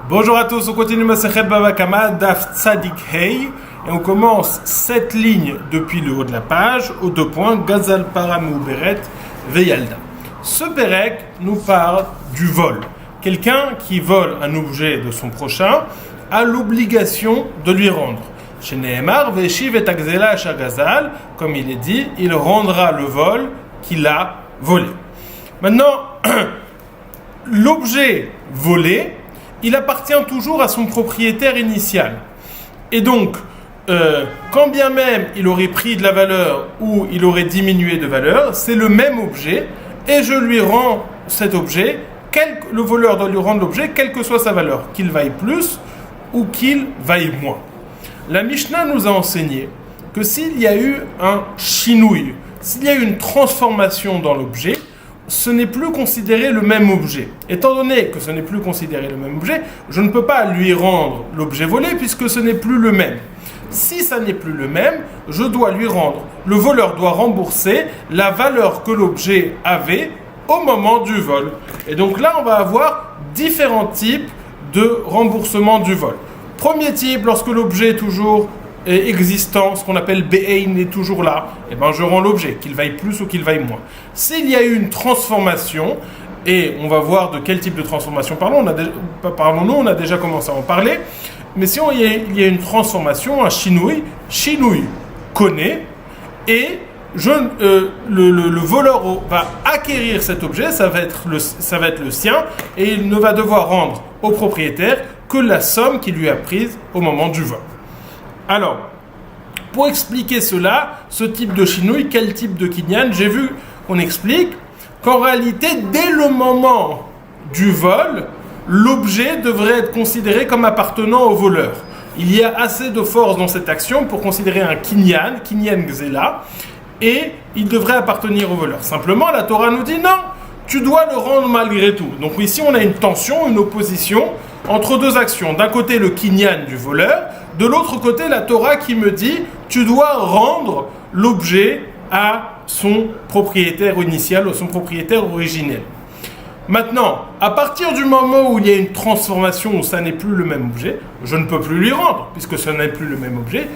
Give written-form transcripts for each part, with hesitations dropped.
Bonjour à tous, on continue Masechet Bava Kama, Daf Tzadik Hei, et on commence 7 lignes depuis le haut de la page, aux 2 points, Gazal Paramou Beret Veyalda. Ce Perek nous parle du vol. Quelqu'un qui vole un objet de son prochain a l'obligation de lui rendre. Chez Nehemar, Veshiv et Agzela Gazal, comme il est dit, il rendra le vol qu'il a volé. Maintenant, l'objet volé, il appartient toujours à son propriétaire initial. Et donc, quand bien même il aurait pris de la valeur ou il aurait diminué de valeur, c'est le même objet et je lui rends cet objet, le voleur doit lui rendre l'objet, quelle que soit sa valeur, qu'il vaille plus ou qu'il vaille moins. La Mishnah nous a enseigné que s'il y a eu un shinouï, s'il y a eu une transformation dans l'objet, ce n'est plus considéré le même objet. Étant donné que ce n'est plus considéré le même objet, je ne peux pas lui rendre l'objet volé puisque ce n'est plus le même. Si ça n'est plus le même, je dois lui rendre. Le voleur doit rembourser la valeur que l'objet avait au moment du vol. Et donc là, on va avoir différents types de remboursement du vol. Premier type, lorsque l'objet est toujours existant, ce qu'on appelle Be'ein est toujours là, et ben je rends l'objet, qu'il vaille plus ou qu'il vaille moins. S'il y a eu une transformation, et on va voir de quel type de transformation parlons-nous, on a déjà commencé à en parler, mais si il y a une transformation, un shinouï connaît, et le voleur va acquérir cet objet, ça va être le sien, et il ne va devoir rendre au propriétaire que la somme qu'il lui a prise au moment du vol. Alors, pour expliquer cela, ce type de shinouï, quel type de kinyan, j'ai vu qu'on explique qu'en réalité, dès le moment du vol, l'objet devrait être considéré comme appartenant au voleur. Il y a assez de force dans cette action pour considérer un kinyan gzela, et il devrait appartenir au voleur. Simplement, la Torah nous dit non, tu dois le rendre malgré tout. Donc ici, on a une tension, une opposition entre deux actions. D'un côté, le kinyan du voleur, de l'autre côté, la Torah qui me dit tu dois rendre l'objet à son propriétaire initial, ou son propriétaire originel. Maintenant, à partir du moment où il y a une transformation où ça n'est plus le même objet, je ne peux plus lui rendre, puisque ce n'est plus le même objet.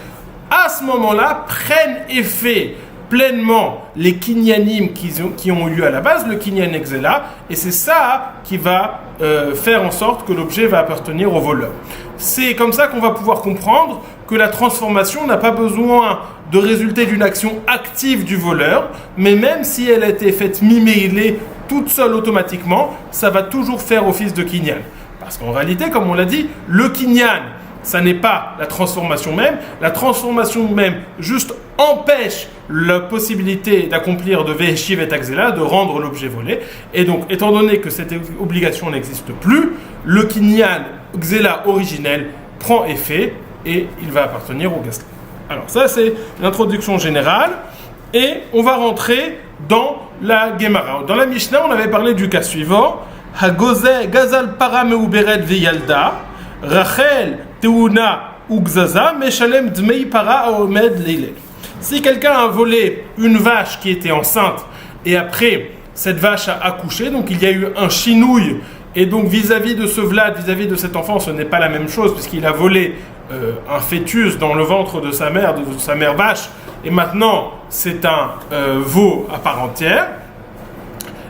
À ce moment-là, prennent effet pleinement les kinyanim qui ont eu lieu à la base, le kinyan exela, et c'est ça qui va faire en sorte que l'objet va appartenir au voleur. C'est comme ça qu'on va pouvoir comprendre que la transformation n'a pas besoin de résulter d'une action active du voleur, mais même si elle a été faite mimélée toute seule automatiquement, ça va toujours faire office de kinyan. Parce qu'en réalité, comme on l'a dit, le kinyan, ça n'est pas la transformation même juste empêche la possibilité d'accomplir de Veshiv et Agzela, de rendre l'objet volé. Et donc, étant donné que cette obligation n'existe plus, le kinyan Gzela originel prend effet et il va appartenir au Gasla. Alors ça, c'est l'introduction générale et on va rentrer dans la Gemara. Dans la Mishnah, on avait parlé du cas suivant. Gazal Parameu Beret Veyalda, Rachel Teuna Ugzaza, Meshalem Dmei Para Omed Leile. Si quelqu'un a volé une vache qui était enceinte et après cette vache a accouché, donc il y a eu un chinouille, et donc vis-à-vis de ce Vlad, vis-à-vis de cet enfant, ce n'est pas la même chose puisqu'il a volé un fœtus dans le ventre de sa mère vache, et maintenant c'est un veau à part entière.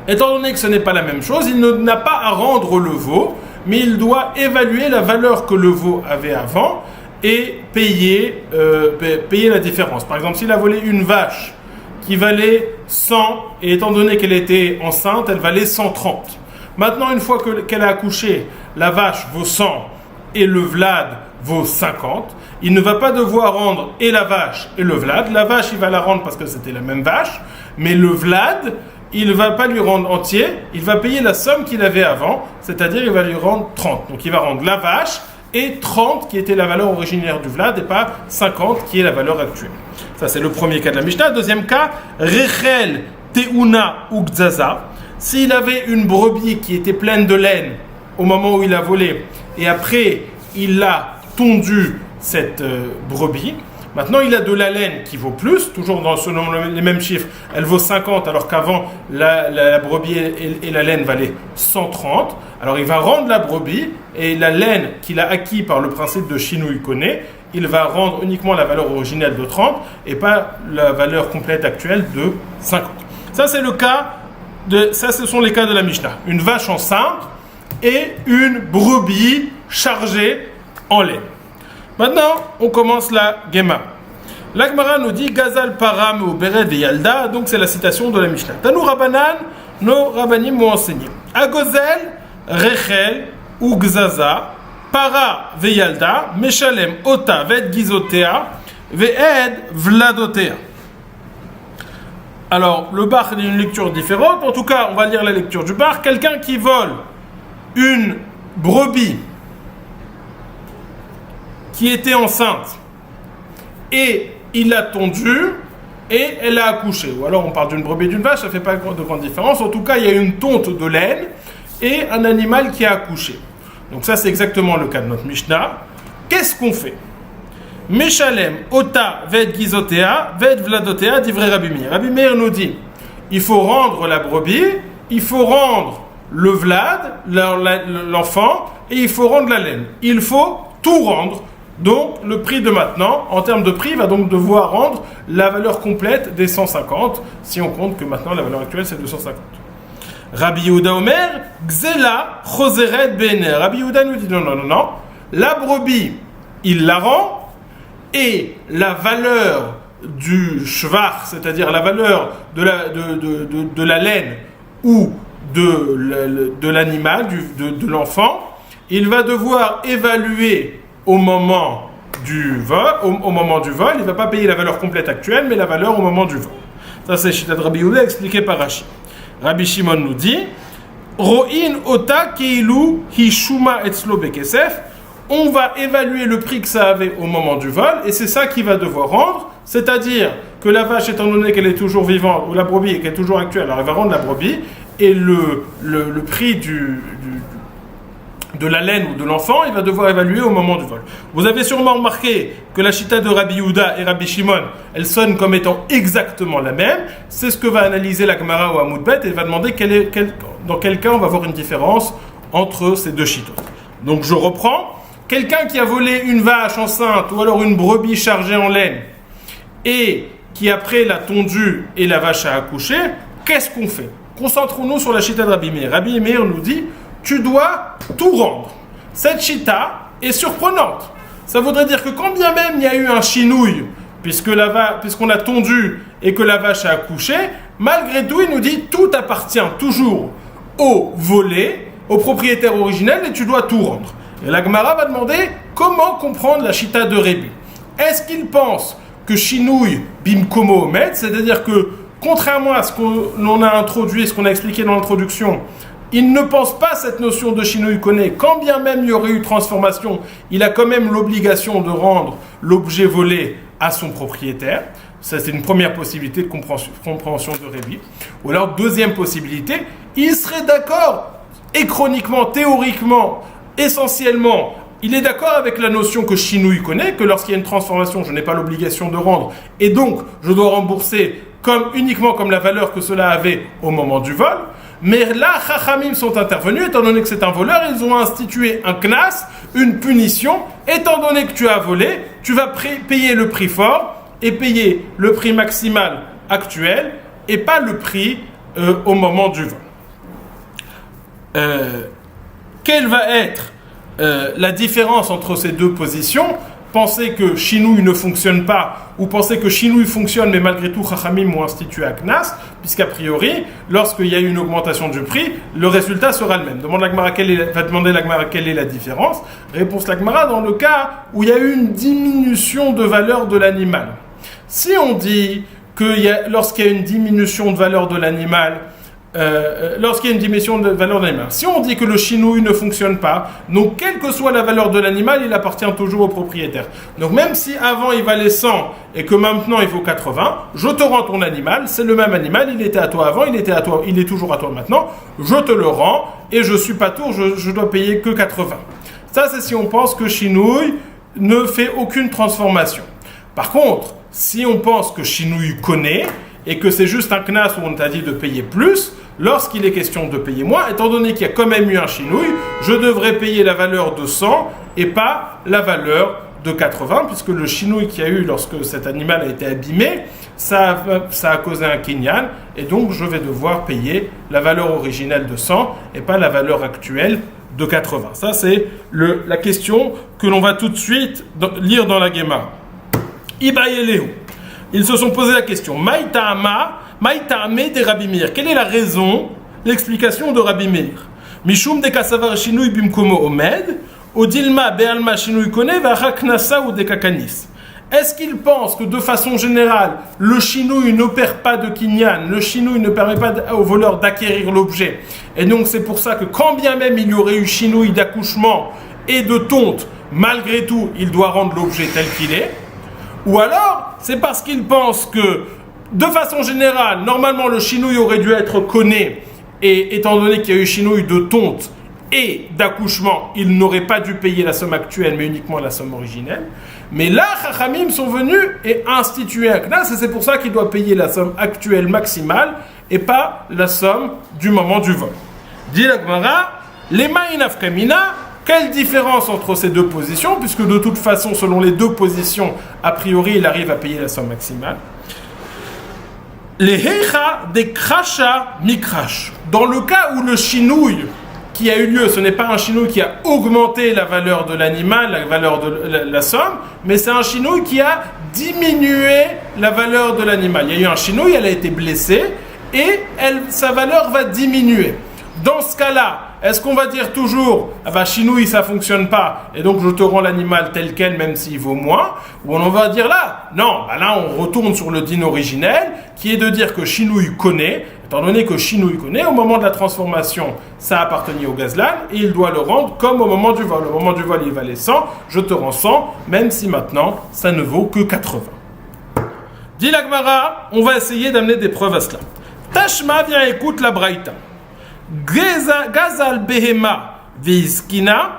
Étant donné que ce n'est pas la même chose, il n'a pas à rendre le veau, mais il doit évaluer la valeur que le veau avait avant et payer la différence. Par exemple, s'il a volé une vache qui valait 100, et étant donné qu'elle était enceinte, elle valait 130. Maintenant, une fois qu'elle a accouché, la vache vaut 100 et le Vlad vaut 50. Il ne va pas devoir rendre et la vache et le Vlad. La vache, il va la rendre parce que c'était la même vache, mais le Vlad, il ne va pas lui rendre entier, il va payer la somme qu'il avait avant, c'est-à-dire il va lui rendre 30. Donc il va rendre la vache et 30 qui était la valeur originaire du Vlad et pas 50 qui est la valeur actuelle. Ça, c'est le premier cas de la Mishnah. Deuxième cas, Rechel Teuna Ugzaza. S'il avait une brebis qui était pleine de laine au moment où il a volé et après il a tondu cette brebis, Maintenant, il a de la laine qui vaut plus, toujours selon les mêmes chiffres. Elle vaut 50, alors qu'avant, la brebis et la laine valaient 130. Alors, il va rendre la brebis, et la laine qu'il a acquis par le principe de Shinui Kone, il va rendre uniquement la valeur originelle de 30, et pas la valeur complète actuelle de 50. Ça, c'est le cas ce sont les cas de la Mishnah. Une vache enceinte et une brebis chargée en laine. Maintenant, on commence la Gemara. La Gemara nous dit Gazal param ou beret veyalda, donc c'est la citation de la Mishnah. Tanou Rabanan, nos Rabbanim m'ont enseigné. Agozel, Rechel ou Gzaza, para veyalda, Meshalem ota ved gizotea, veed vladotea. Alors, le bar est une lecture différente. En tout cas, on va lire la lecture du bar. Quelqu'un qui vole une brebis qui était enceinte et il l'a tondue et elle a accouché. Ou alors on parle d'une brebis et d'une vache, ça ne fait pas de grande différence. En tout cas, il y a une tonte de laine et un animal qui a accouché. Donc ça, c'est exactement le cas de notre Mishnah. Qu'est-ce qu'on fait ? Meshalem, Ota, Ved Gizotea, Ved Vladotea, divrei Rabbi Meir. Rabbi Meir nous dit, il faut rendre la brebis, il faut rendre le Vlad, l'enfant, et il faut rendre la laine. Il faut tout rendre. Donc, le prix de maintenant, en termes de prix, va donc devoir rendre la valeur complète des 150, si on compte que maintenant la valeur actuelle c'est 250. Rabbi Yehuda Omer, Gzela, Choseret Bener. Rabbi Yehuda nous dit non. La brebis, il la rend, et la valeur du shvar, c'est-à-dire la valeur de la laine ou de l'animal, de l'enfant, il va devoir évaluer au moment du vol, il ne va pas payer la valeur complète actuelle, mais la valeur au moment du vol. Ça, c'est Shitat Rabbi Yehuda expliqué par Rashi. Rabbi Shimon nous dit Ro'in ota keilu hishuma etzlo bekesef. On va évaluer le prix que ça avait au moment du vol, et c'est ça qu'il va devoir rendre, c'est-à-dire que la vache, étant donné qu'elle est toujours vivante, ou la brebis qu'elle est toujours actuelle, alors elle va rendre la brebis, et le prix de la laine ou de l'enfant, il va devoir évaluer au moment du vol. Vous avez sûrement remarqué que la chita de Rabbi Yehuda et Rabbi Shimon, elles sonnent comme étant exactement la même. C'est ce que va analyser la Gemara ou Amud Bet, et va demander dans quel cas on va voir une différence entre ces deux chitos. Donc je reprends. Quelqu'un qui a volé une vache enceinte ou alors une brebis chargée en laine et qui après l'a tondue et la vache a accouché, qu'est-ce qu'on fait ? Concentrons-nous sur la chita de Rabbi Meir. Rabbi Meir nous dit tu dois tout rendre. Cette chita est surprenante. Ça voudrait dire que quand bien même il y a eu un chinouille, puisqu'on a tondu et que la vache a accouché, malgré tout, il nous dit tout appartient toujours au volé, au propriétaire originel, et tu dois tout rendre. Et la Gemara va demander comment comprendre la chita de Rébi. Est-ce qu'il pense que Shinouï bimkomo omet, c'est-à-dire que contrairement à ce qu'on a introduit, ce qu'on a expliqué dans l'introduction, il ne pense pas cette notion de Shinouï Kone, quand bien même il y aurait eu transformation, il a quand même l'obligation de rendre l'objet volé à son propriétaire. Ça, c'est une première possibilité de compréhension de Rébi. Ou alors, deuxième possibilité, il serait d'accord, échroniquement, théoriquement, essentiellement, il est d'accord avec la notion que Shinouï connaît, que lorsqu'il y a une transformation, je n'ai pas l'obligation de rendre, et donc je dois rembourser uniquement comme la valeur que cela avait au moment du vol. Mais là, Chachamim sont intervenus, étant donné que c'est un voleur, ils ont institué un knas, une punition. Étant donné que tu as volé, tu vas payer le prix fort et payer le prix maximal actuel et pas le prix au moment du vol. Quelle va être la différence entre ces deux positions ? Penser que Shinouï ne fonctionne pas ou penser que Shinouï fonctionne mais malgré tout Chachamim ont institué un Knas, puisqu'a priori, lorsqu'il y a une augmentation du prix, le résultat sera le même. Va demander la Gemara quelle est la différence. Réponse la Gemara dans le cas où il y a eu une diminution de valeur de l'animal. Si on dit que lorsqu'il y a une diminution de valeur de l'animal, si on dit que le Shinouï ne fonctionne pas, donc quelle que soit la valeur de l'animal, il appartient toujours au propriétaire. Donc même si avant il valait 100 et que maintenant il vaut 80, je te rends ton animal, c'est le même animal, il était à toi avant, il est toujours à toi maintenant, je te le rends et je suis pas tour, je dois payer que 80. Ça c'est si on pense que Shinouï ne fait aucune transformation. Par contre, si on pense que Shinui connaît et que c'est juste un knas où on t'a dit de payer plus, lorsqu'il est question de payer moins, étant donné qu'il y a quand même eu un Shinui, je devrais payer la valeur de 100 et pas la valeur de 80, puisque le Shinui qu'il y a eu lorsque cet animal a été abîmé, ça a causé un kinyan, et donc je vais devoir payer la valeur originelle de 100 et pas la valeur actuelle de 80. Ça, c'est la question que l'on va tout de suite lire dans la Gemara. Ibayeleu. Ils se sont posé la question. Maïtame de Rabbi Meir. Quelle est la raison, l'explication de Rabbi Meir? Mishum de kasavar shinui bimkomo omed, odilma be'alma shinui kone v'achaknasa ou de kakanis. Est-ce qu'il pense que de façon générale, le shinui n'opère pas de kinyan, le shinui ne permet pas au voleur d'acquérir l'objet, et donc c'est pour ça que quand bien même il y aurait eu shinui d'accouchement et de tonte, malgré tout, il doit rendre l'objet tel qu'il est? Ou alors, c'est parce qu'il pense que, de façon générale, normalement le shinui aurait dû être conné, et étant donné qu'il y a eu shinui de tonte et d'accouchement, il n'aurait pas dû payer la somme actuelle, mais uniquement la somme originelle. Mais là, Chachamim sont venus et institué un knas, et c'est pour ça qu'il doit payer la somme actuelle maximale, et pas la somme du moment du vol. Dit la Gemara, les ma'inaf kamina. Quelle différence entre ces deux positions, puisque de toute façon, selon les deux positions, a priori, il arrive à payer la somme maximale. Les heicha des krasha mikrash. Dans le cas où le shinouille qui a eu lieu, ce n'est pas un shinouille qui a augmenté la valeur de l'animal, la valeur de la somme, mais c'est un shinouille qui a diminué la valeur de l'animal. Il y a eu un shinouille, elle a été blessée, et sa valeur va diminuer. Dans ce cas-là, est-ce qu'on va dire toujours « Ah bah, shinouï, ça fonctionne pas, et donc je te rends l'animal tel quel, même s'il vaut moins » ou on va dire là « Non, bah là on retourne sur le din originel, qui est de dire que shinouï connaît, étant donné que shinouï connaît, au moment de la transformation, ça appartenait au gazlan, et il doit le rendre comme au moment du vol. Au moment du vol, il valait 100, je te rends 100, même si maintenant, ça ne vaut que 80. » Dit la Gemara, on va essayer d'amener des preuves à cela. Tashma, viens, écoute la braïta. Gazal behema veizkina,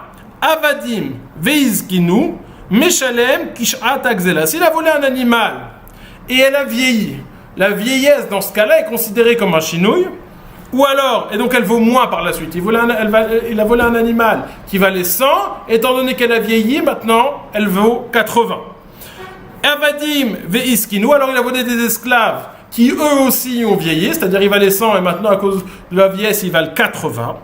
avadim veizkinu, meshalem kishat agzela. S'il a volé un animal et elle a vieilli, la vieillesse dans ce cas-là est considérée comme un chinouille, ou alors, et donc elle vaut moins par la suite. Il a volé un animal qui valait 100, étant donné qu'elle a vieilli, maintenant elle vaut 80. Avadim veizkinu, alors il a volé des esclaves qui eux aussi ont vieilli, c'est-à-dire ils valaient 100 et maintenant à cause de la vieillesse ils valent 80.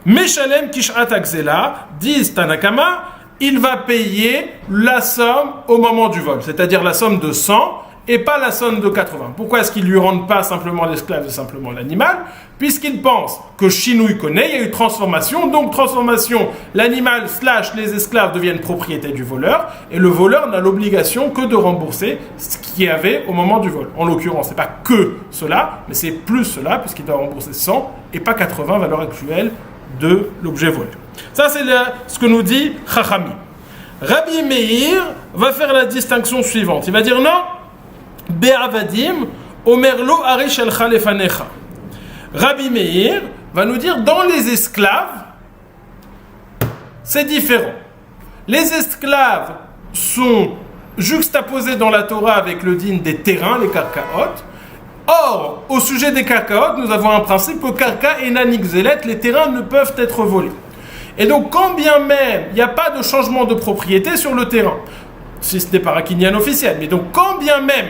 Meshalem kishat akzela, disent Tanakama, il va payer la somme au moment du vol, c'est-à-dire la somme de 100 et pas la somme de 80. Pourquoi est-ce qu'ils lui rendent pas simplement l'esclave et simplement l'animal? Puisqu'ils pensent que Shinui connaît, il y a eu transformation, donc transformation, l'animal / les esclaves deviennent propriété du voleur, et le voleur n'a l'obligation que de rembourser ce qu'il y avait au moment du vol. En l'occurrence, c'est pas que cela, mais c'est plus cela, puisqu'il doit rembourser 100 et pas 80 valeur actuelle de l'objet volé. Ça, c'est ce que nous dit Chachami. Rabbi Meir va faire la distinction suivante. Il va dire non, Be'avadim, Omerlo Arish el Khalefanecha. Rabbi Meir va nous dire dans les esclaves, c'est différent. Les esclaves sont juxtaposés dans la Torah avec le din des terrains, les karkaot. Or, au sujet des karkaot, nous avons un principe que karka et nanixelet, les terrains ne peuvent être volés. Et donc, quand bien même il n'y a pas de changement de propriété sur le terrain, si ce n'est pas un kinyan officiel, mais donc quand bien même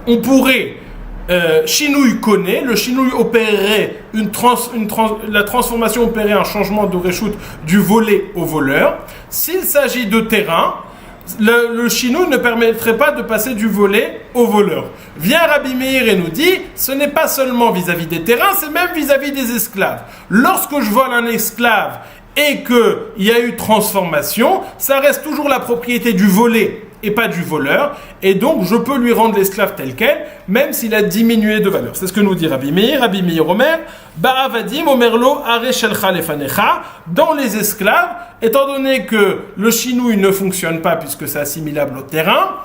on pourrait Shinui connaît, le Shinui opérerait la transformation opérerait un changement de reshoot du volé au voleur. S'il s'agit de terrain, le Shinui ne permettrait pas de passer du volé au voleur. Vient Rabbi Meir et nous dit, ce n'est pas seulement vis-à-vis des terrains, c'est même vis-à-vis des esclaves. Lorsque je vole un esclave et qu'il y a eu transformation, ça reste toujours la propriété du volé et pas du voleur, et donc je peux lui rendre l'esclave tel quel, même s'il a diminué de valeur. C'est ce que nous dit Rabbi Meir Omer, Ba'avadim Omerlo Areshelcha Lefanecha, dans les esclaves, étant donné que le shinouï ne fonctionne pas puisque c'est assimilable au terrain,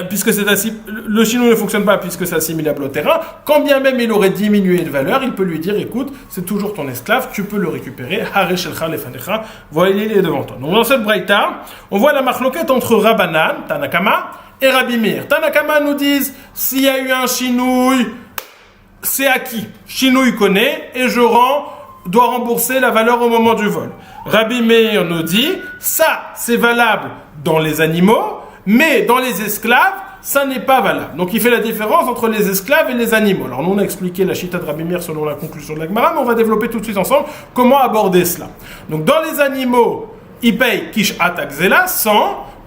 puisque le chinois ne fonctionne pas puisque c'est assimilable au terrain, quand bien même il aurait diminué de valeur, il peut lui dire, écoute, c'est toujours ton esclave, tu peux le récupérer, voilà, il est devant toi. Donc dans cette braïta, on voit la marloquette entre Rabbanan, Tanakama, et Rabbi Meir. Tanakama nous disent, s'il y a eu un chinouille, c'est acquis. Chinouille connaît, et dois rembourser la valeur au moment du vol. Rabbi Meir nous dit, ça, c'est valable dans les animaux, mais dans les esclaves, ça n'est pas valable. Donc il fait la différence entre les esclaves et les animaux. Alors nous on a expliqué la chita de Rabbi Meir selon la conclusion de la Gemara, mais on va développer tout de suite ensemble comment aborder cela. Donc dans les animaux, il paye kishat akzela 100.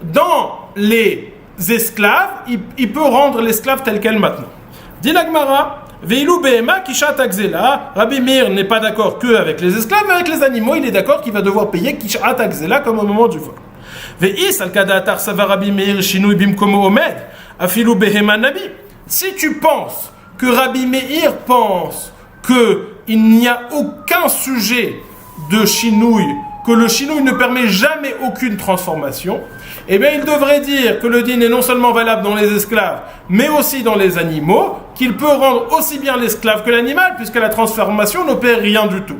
Dans les esclaves, il peut rendre l'esclave tel quel maintenant. Dit la Gemara, veilou behema kishat akzela. Rabbi Meir n'est pas d'accord que avec les esclaves, mais avec les animaux, il est d'accord qu'il va devoir payer kishat akzela comme au moment du vol. Si tu penses que Rabbi Meir pense qu'il n'y a aucun sujet de chinouille, que le chinouille ne permet jamais aucune transformation, eh bien il devrait dire que le din est non seulement valable dans les esclaves, mais aussi dans les animaux, qu'il peut rendre aussi bien l'esclave que l'animal, puisque la transformation n'opère rien du tout.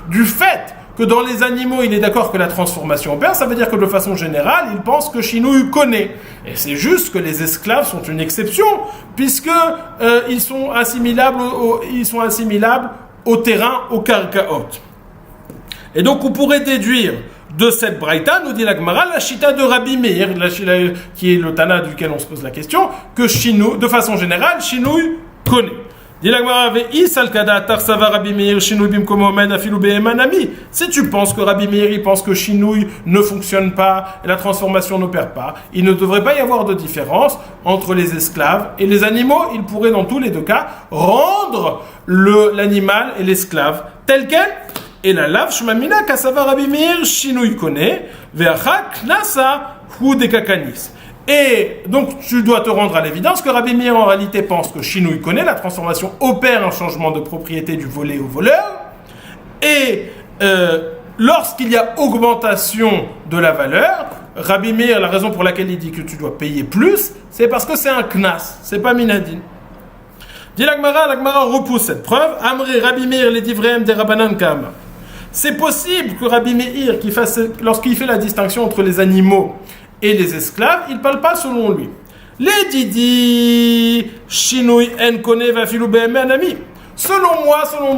Du fait que dans les animaux, il est d'accord que la transformation opère, ça veut dire que de façon générale, il pense que Chinouille connaît. Et c'est juste que les esclaves sont une exception, puisque ils sont assimilables au terrain, au karkaot. Et donc, on pourrait déduire de cette braïta, nous dit la Gemara, la chita de Rabbi Meir, qui est le Tana duquel on se pose la question, que Chinouille, de façon générale, Chinouille connaît. Si tu penses que Rabbi Meir pense que Chinouille ne fonctionne pas et la transformation n'opère pas, il ne devrait pas y avoir de différence entre les esclaves et les animaux. Il pourrait dans tous les deux cas rendre l'animal et l'esclave tel quel. Et la lave shmamina kasava Rabbi Meir Chinouille connaît ve'achak nasa hu dekakanis. Et donc, tu dois te rendre à l'évidence que Rabbi Meir, en réalité, pense que Chinouille connaît, la transformation opère un changement de propriété du volé au voleur. Et lorsqu'il y a augmentation de la valeur, Rabbi Meir, la raison pour laquelle il dit que tu dois payer plus, c'est parce que c'est un knas, c'est pas minadin. Dit la Gemara repousse cette preuve. Amri Rabbi Meir les divreim des Rabbanan Kama. C'est possible que Rabbi Meir, lorsqu'il fait la distinction entre les animaux et les esclaves, il ne parle pas selon lui. Les didi, Chinouille en connaît va filou anami. Selon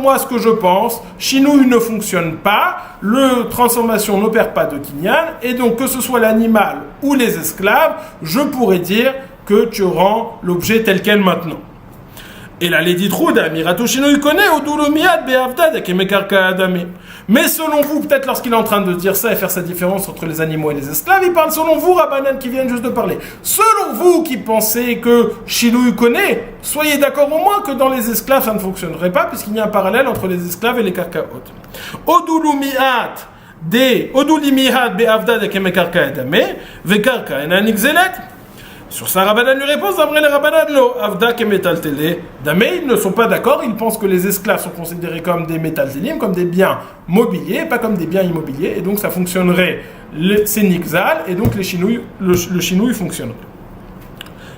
moi, ce que je pense, Chinouille ne fonctionne pas, le transformation n'opère pas de kinyan, et donc que ce soit l'animal ou les esclaves, je pourrais dire que tu rends l'objet tel quel maintenant. Et la Lady Trouda, Mirato Chinouille connaît, Odulomiad Beavdad, Kemekarka Adame. Mais selon vous, peut-être lorsqu'il est en train de dire ça et faire sa différence entre les animaux et les esclaves, il parle selon vous, Rabbanan, qui viennent juste de parler. Selon vous qui pensez que Chinouille connaît, soyez d'accord au moins que dans les esclaves ça ne fonctionnerait pas, puisqu'il y a un parallèle entre les esclaves et les karkaot. Odulimiat Beavdad, Kemekarka Adame, Vekarka Enanixelet. Sur ça, Rabbanan lui répond, d'après les Rabbanan, lo, Avda ke metaltele. Damé, ils ne sont pas d'accord, ils pensent que les esclaves sont considérés comme des metaltelim, comme des biens mobiliers, pas comme des biens immobiliers, et donc ça fonctionnerait, c'est nixal, et donc le chinouille fonctionnerait.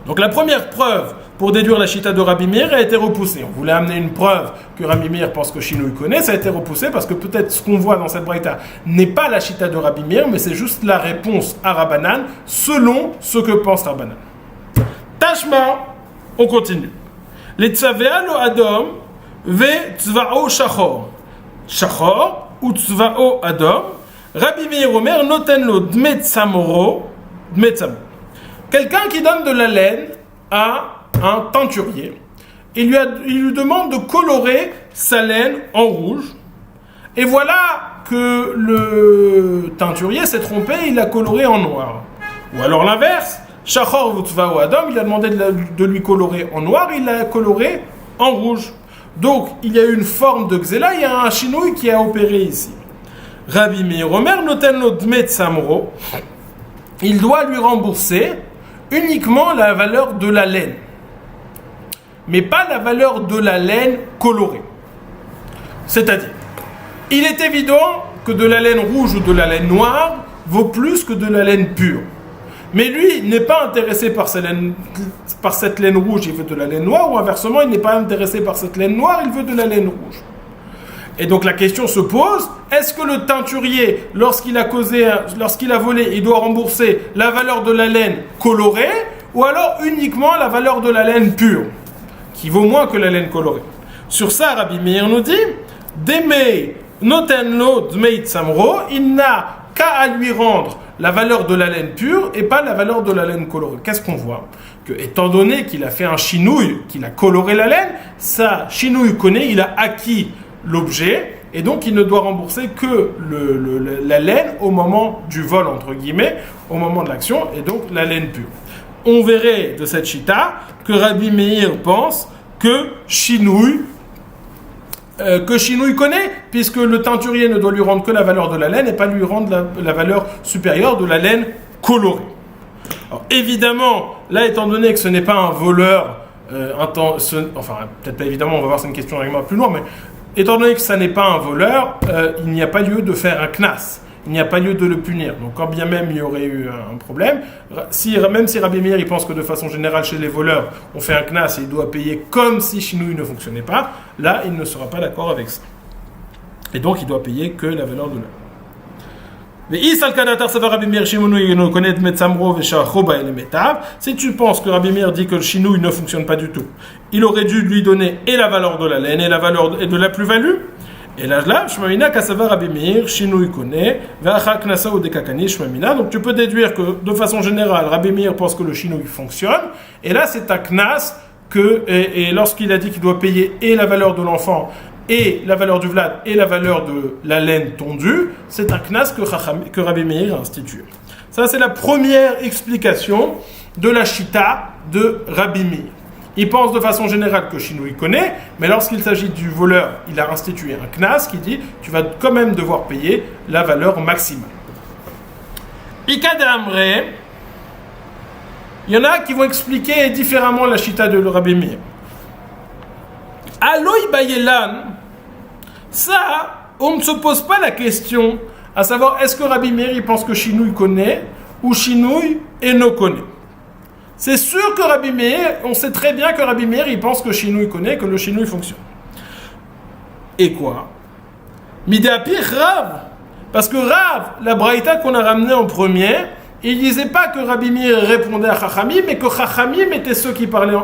Donc la première preuve pour déduire la chita de Rabbi Meir a été repoussée. On voulait amener une preuve que Rabbi Meir pense que Chinouille connaît, ça a été repoussé parce que peut-être ce qu'on voit dans cette braïta n'est pas la chita de Rabbi Meir, mais c'est juste la réponse à Rabbanan selon ce que pense Rabbanan. Tashma, on continue. Les tzavea lo adom ve tzvao shachor. Shachor ou tzvao adom. Rabbi Meir Omer noten lo dmet samoro. Quelqu'un qui donne de la laine à un teinturier, il lui demande de colorer sa laine en rouge, et voilà que le teinturier s'est trompé, il l'a coloré en noir. Ou alors l'inverse, Shachor Vutzvao Adam, il a demandé de lui colorer en noir, il l'a coloré en rouge. Donc il y a une forme de xéla, il y a un chinouille qui a opéré ici. Rabbi Meir Omer noten lo dmet samro, il doit lui rembourser uniquement la valeur de la laine, mais pas la valeur de la laine colorée. C'est-à-dire, il est évident que de la laine rouge ou de la laine noire vaut plus que de la laine pure. Mais lui n'est pas intéressé par cette laine rouge, il veut de la laine noire, ou inversement, il n'est pas intéressé par cette laine noire, il veut de la laine rouge. Et donc la question se pose, est-ce que le teinturier, lorsqu'il a volé, il doit rembourser la valeur de la laine colorée, ou alors uniquement la valeur de la laine pure, qui vaut moins que la laine colorée? Sur ça, Rabbi Meir nous dit, Demei notenlo dmei tsamro, il n'a qu'à à lui rendre la valeur de la laine pure et pas la valeur de la laine colorée. Qu'est-ce qu'on voit? Que, étant donné qu'il a fait un chinouille, qu'il a coloré la laine, ça, chinouille connaît, il a acquis l'objet, et donc il ne doit rembourser que la laine au moment du vol, entre guillemets, au moment de l'action, et donc la laine pure. On verrait de cette chita que Rabbi Meir pense que chinouille connaît, puisque le teinturier ne doit lui rendre que la valeur de la laine et pas lui rendre la valeur supérieure de la laine colorée. Alors, évidemment, là, étant donné que ce n'est pas un voleur, enfin, peut-être pas évidemment, on va voir, c'est une question avec moi plus loin, mais étant donné que ça n'est pas un voleur, il n'y a pas lieu de faire un knas. Il n'y a pas lieu de le punir. Donc, quand bien même il y aurait eu un problème, même si Rabbi Meir il pense que de façon générale chez les voleurs, on fait un knas et il doit payer comme si chinouille ne fonctionnait pas, là, il ne sera pas d'accord avec ça. Et donc, il doit payer que la valeur de l'œuvre. Si tu penses que Rabbi Meir dit que le chinouille ne fonctionne pas du tout, il aurait dû lui donner et la valeur de la laine et la valeur de la plus-value. Et là, Shmamina Kasava Rabbi Meir, Shinui Kone, Vacha Knasa ou Dekakani, Shmamina. Donc tu peux déduire que de façon générale, Rabbi Meir pense que le Shinui fonctionne. Et là, c'est à Knas et lorsqu'il a dit qu'il doit payer et la valeur de l'enfant, et la valeur du vlad, et la valeur de la laine tondue, c'est un Knas que Rabbi Meir a institué. Ça, c'est la première explication de la Shita de Rabbi Meir. Il pense de façon générale que Shinouille connaît, mais lorsqu'il s'agit du voleur, il a institué un knas qui dit tu vas quand même devoir payer la valeur maximale. Ikadamre, il y en a qui vont expliquer différemment la chita de Rabbi Meir. Aloï Bayelan, ça, on ne se pose pas la question à savoir est-ce que Rabbi Meir il pense que Shinouille connaît ou Shinouille et no connaît. C'est sûr que Rabbi Meir, on sait très bien que Rabbi Meir, il pense que Shinouille connaît, que le Shinouille fonctionne. Et quoi? Midéapir Rav. Parce que Rav, la braïta qu'on a ramenée en premier, il disait pas que Rabbi Meir répondait à Chachamim, mais que Chachamim était ceux qui parlaient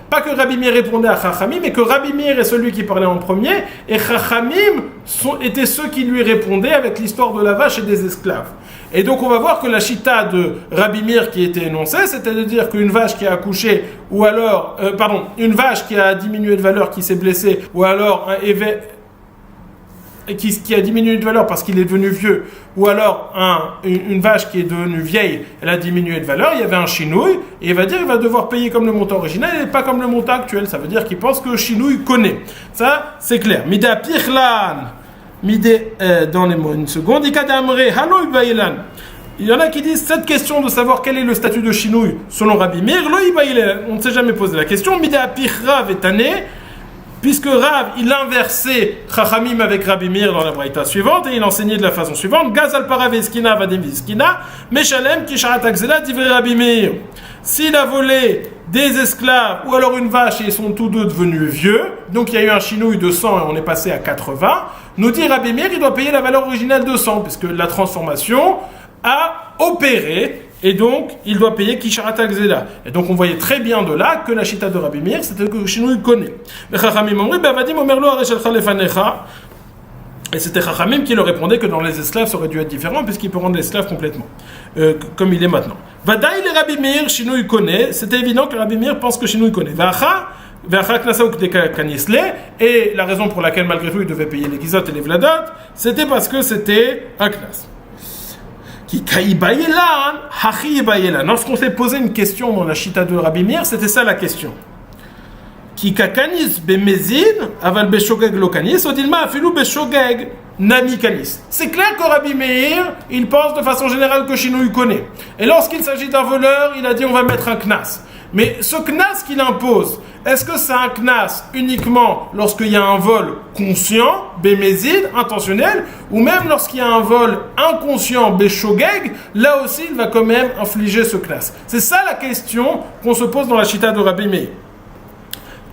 pas que Rabbi Meir répondait à Chachamim, mais que Rabbi Meir est celui qui parlait en premier, et Chachamim étaient ceux qui lui répondaient avec l'histoire de la vache et des esclaves. Et donc on va voir que la chita de Rabbi Meir qui était énoncée, c'était de dire qu'une vache qui a accouché, ou alors, une vache qui a diminué de valeur, qui s'est blessée, ou alors un évêque qui a diminué de valeur parce qu'il est devenu vieux, ou alors une vache qui est devenue vieille, elle a diminué de valeur, il y avait un chinouille, et il va dire qu'il va devoir payer comme le montant original et pas comme le montant actuel. Ça veut dire qu'il pense que le chinouille connaît. Ça, c'est clair. Midé pirlan. Midé dans les mots, une seconde. Il y en a qui disent cette question de savoir quel est le statut de chinouille selon Rabbi Meir, on ne s'est jamais posé la question. Midé Rav est année, puisque Rav il inversait Chachamim avec Rabbi Meir dans la braïta suivante et il enseignait de la façon suivante Gazal para veskina vadem veskina meshalem kisharat akzela divrei Rabbi Meir. S'il a volé des esclaves ou alors une vache et ils sont tous deux devenus vieux, donc il y a eu un chinouille de 100 et on est passé à 80, nous dit Rabbi Meir il doit payer la valeur originale de 100 puisque la transformation a opéré et donc il doit payer Kisharat al-Gzela. Et donc on voyait très bien de là que la chita de Rabbi Meir c'était que le chinouille connaît. Et c'était Chachamim qui leur répondait que dans les esclaves ça aurait dû être différent puisqu'il peut rendre l'esclave complètement comme il est maintenant. Vadaï le Rabbi Meir chinouille connaît, c'était évident que Rabbi Meir pense que chinouille connaît. Et la raison pour laquelle malgré tout il devait payer les gizot et les vladot, c'était parce que c'était un knas. Lorsqu'on s'est posé une question dans la chita de Rabbi Meir, c'était ça la question. Ki kakanis bemezin aval beshogeg lokanis odilma afilu beshogeg nami kanis. C'est clair que Rabbi Meir, il pense de façon générale que chinouille connaît. Et lorsqu'il s'agit d'un voleur, il a dit on va mettre un knas. Mais ce knas qu'il impose, Est-ce que c'est un knas uniquement lorsqu'il y a un vol conscient, bémézid, intentionnel, ou même lorsqu'il y a un vol inconscient, béchogeg, là aussi il va quand même infliger ce knas. C'est ça la question qu'on se pose dans la chita de Rabbi Meir.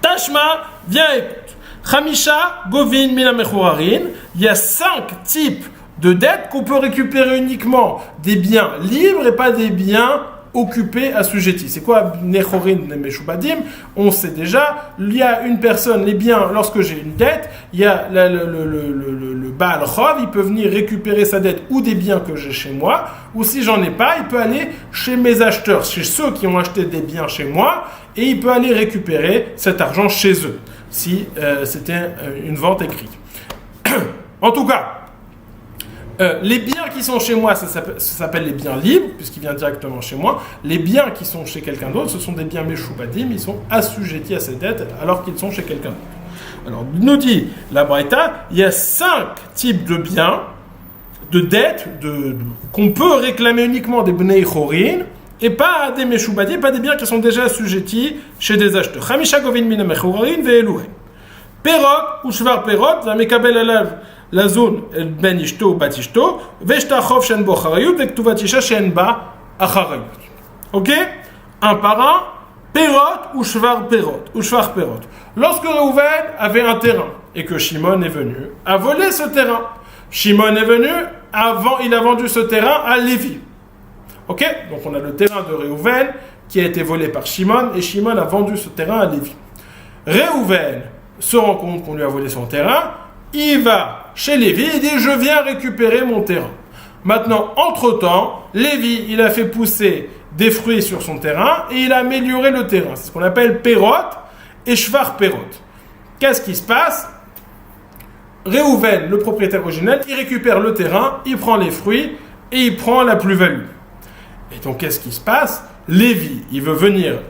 Tashma, viens écoute. Chamisha, govin, mina mechorarin, il y a 5 types de dettes qu'on peut récupérer uniquement des biens libres et pas des biens occupés, assujettis. C'est quoi nechorin, meshubadim? On sait déjà, il y a une personne, les biens, lorsque j'ai une dette, il y a le Baal Chov, il peut venir récupérer sa dette ou des biens que j'ai chez moi, ou si j'en ai pas, il peut aller chez mes acheteurs, chez ceux qui ont acheté des biens chez moi, et il peut aller récupérer cet argent chez eux, si c'était une vente écrite. En tout cas, les biens qui sont chez moi, ça s'appelle les biens libres, puisqu'ils viennent directement chez moi. Les biens qui sont chez quelqu'un d'autre, ce sont des biens meshubadim, ils sont assujettis à ces dettes alors qu'ils sont chez quelqu'un d'autre. Alors, nous dit la Braïta, il y a 5 types de biens, de dettes, qu'on peut réclamer uniquement des bnei chorin, et pas des meshubadim, pas des biens qui sont déjà assujettis chez des acheteurs. Chamisha govin mina mechorarin ve'eluhen. Perot ou shvar perot, va mekabel alav la zone ben ishto ou bat ishto, ve'shtachov shen bo charayut, ve'ktuvat isha shen ba acharayut. Ok? Un par un, perot ou shvar perot. Lorsque Reuven avait un terrain et que Shimon est venu à voler ce terrain, Shimon est venu il a vendu ce terrain à Lévi. Ok? Donc on a le terrain de Reuven qui a été volé par Shimon et Shimon a vendu ce terrain à Lévi. Reuven se rend compte qu'on lui a volé son terrain, il va chez Lévi et dit « Je viens récupérer mon terrain ». Maintenant, entre-temps, Lévi, il a fait pousser des fruits sur son terrain et il a amélioré le terrain. C'est ce qu'on appelle perot et shvar perot. Qu'est-ce qui se passe? Reuven, le propriétaire originel, il récupère le terrain, il prend les fruits et il prend la plus-value. Et donc, qu'est-ce qui se passe? Lévi, il veut revenir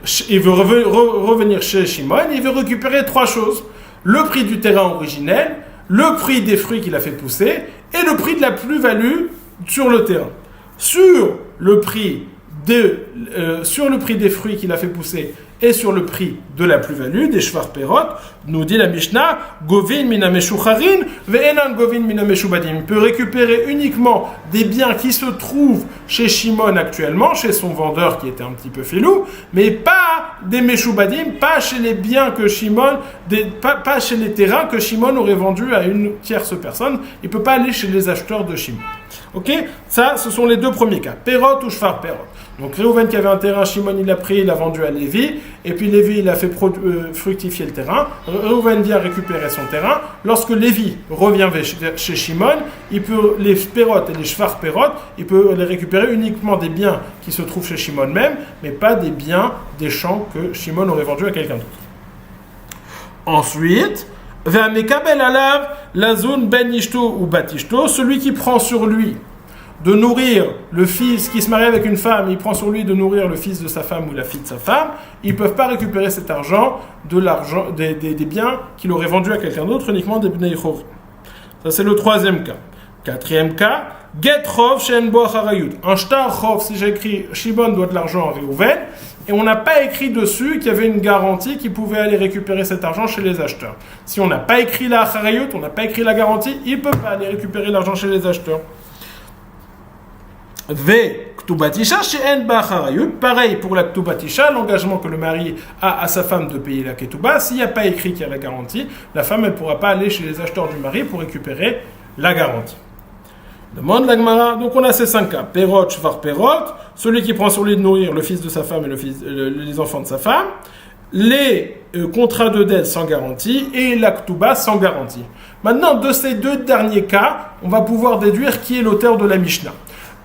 chez Shimon, il veut récupérer 3 choses. Le prix du terrain originel, le prix des fruits qu'il a fait pousser et le prix de la plus-value sur le terrain. Sur le prix des fruits qu'il a fait pousser et sur le prix de la plus-value, des shvar perot, nous dit la Mishnah, govin mina meshucharin ve'enan govin mina meshubadim. Il peut récupérer uniquement des biens qui se trouvent chez Shimon actuellement, chez son vendeur qui était un petit peu filou, mais pas des meshubadim, pas chez les biens que Shimon, pas chez les terrains que Shimon aurait vendus à une tierce personne. Il ne peut pas aller chez les acheteurs de Shimon. Ok? Ça, ce sont les 2 premiers cas. Perot ou shvar perot. Donc Reuven qui avait un terrain, Shimon il l'a pris, il l'a vendu à Lévi, et puis Lévi il a fait fructifier le terrain. Reuven vient récupérer son terrain. Lorsque Lévi revient chez Shimon, il peut les perot et les shvar perot, il peut les récupérer uniquement des biens qui se trouvent chez Shimon même, mais pas des biens des champs que Shimon aurait vendus à quelqu'un d'autre. Ensuite, Ve'amekabel alav lazun ben ishto ou bat ishto, celui qui prend sur lui de nourrir le fils qui se marie avec une femme, il prend sur lui de nourrir le fils de sa femme ou la fille de sa femme, ils ne peuvent pas récupérer cet argent, des biens qu'il aurait vendus à quelqu'un d'autre, uniquement des bnei chorin. Ça c'est le 3e cas. 4e cas, get chov shen bo acharayut. Un shtar chov, si j'ai écrit Shimon doit de l'argent à Reuven, et on n'a pas écrit dessus qu'il y avait une garantie qui pouvait aller récupérer cet argent chez les acheteurs. Si on n'a pas écrit la acharayut, on n'a pas écrit la garantie, il ne peut pas aller récupérer l'argent chez les acheteurs. Pareil pour la ktubatisha, l'engagement que le mari a à sa femme de payer la ketouba. S'il n'y a pas écrit qu'il y a la garantie, la femme ne pourra pas aller chez les acheteurs du mari pour récupérer la garantie. Demande la Gemara. Donc on a ces 5 cas. Perot, shvar perot, celui qui prend sur lui de nourrir le fils de sa femme et les enfants de sa femme, les contrats de dette sans garantie et la ketouba sans garantie. Maintenant, de ces 2 derniers cas, on va pouvoir déduire qui est l'auteur de la Mishnah,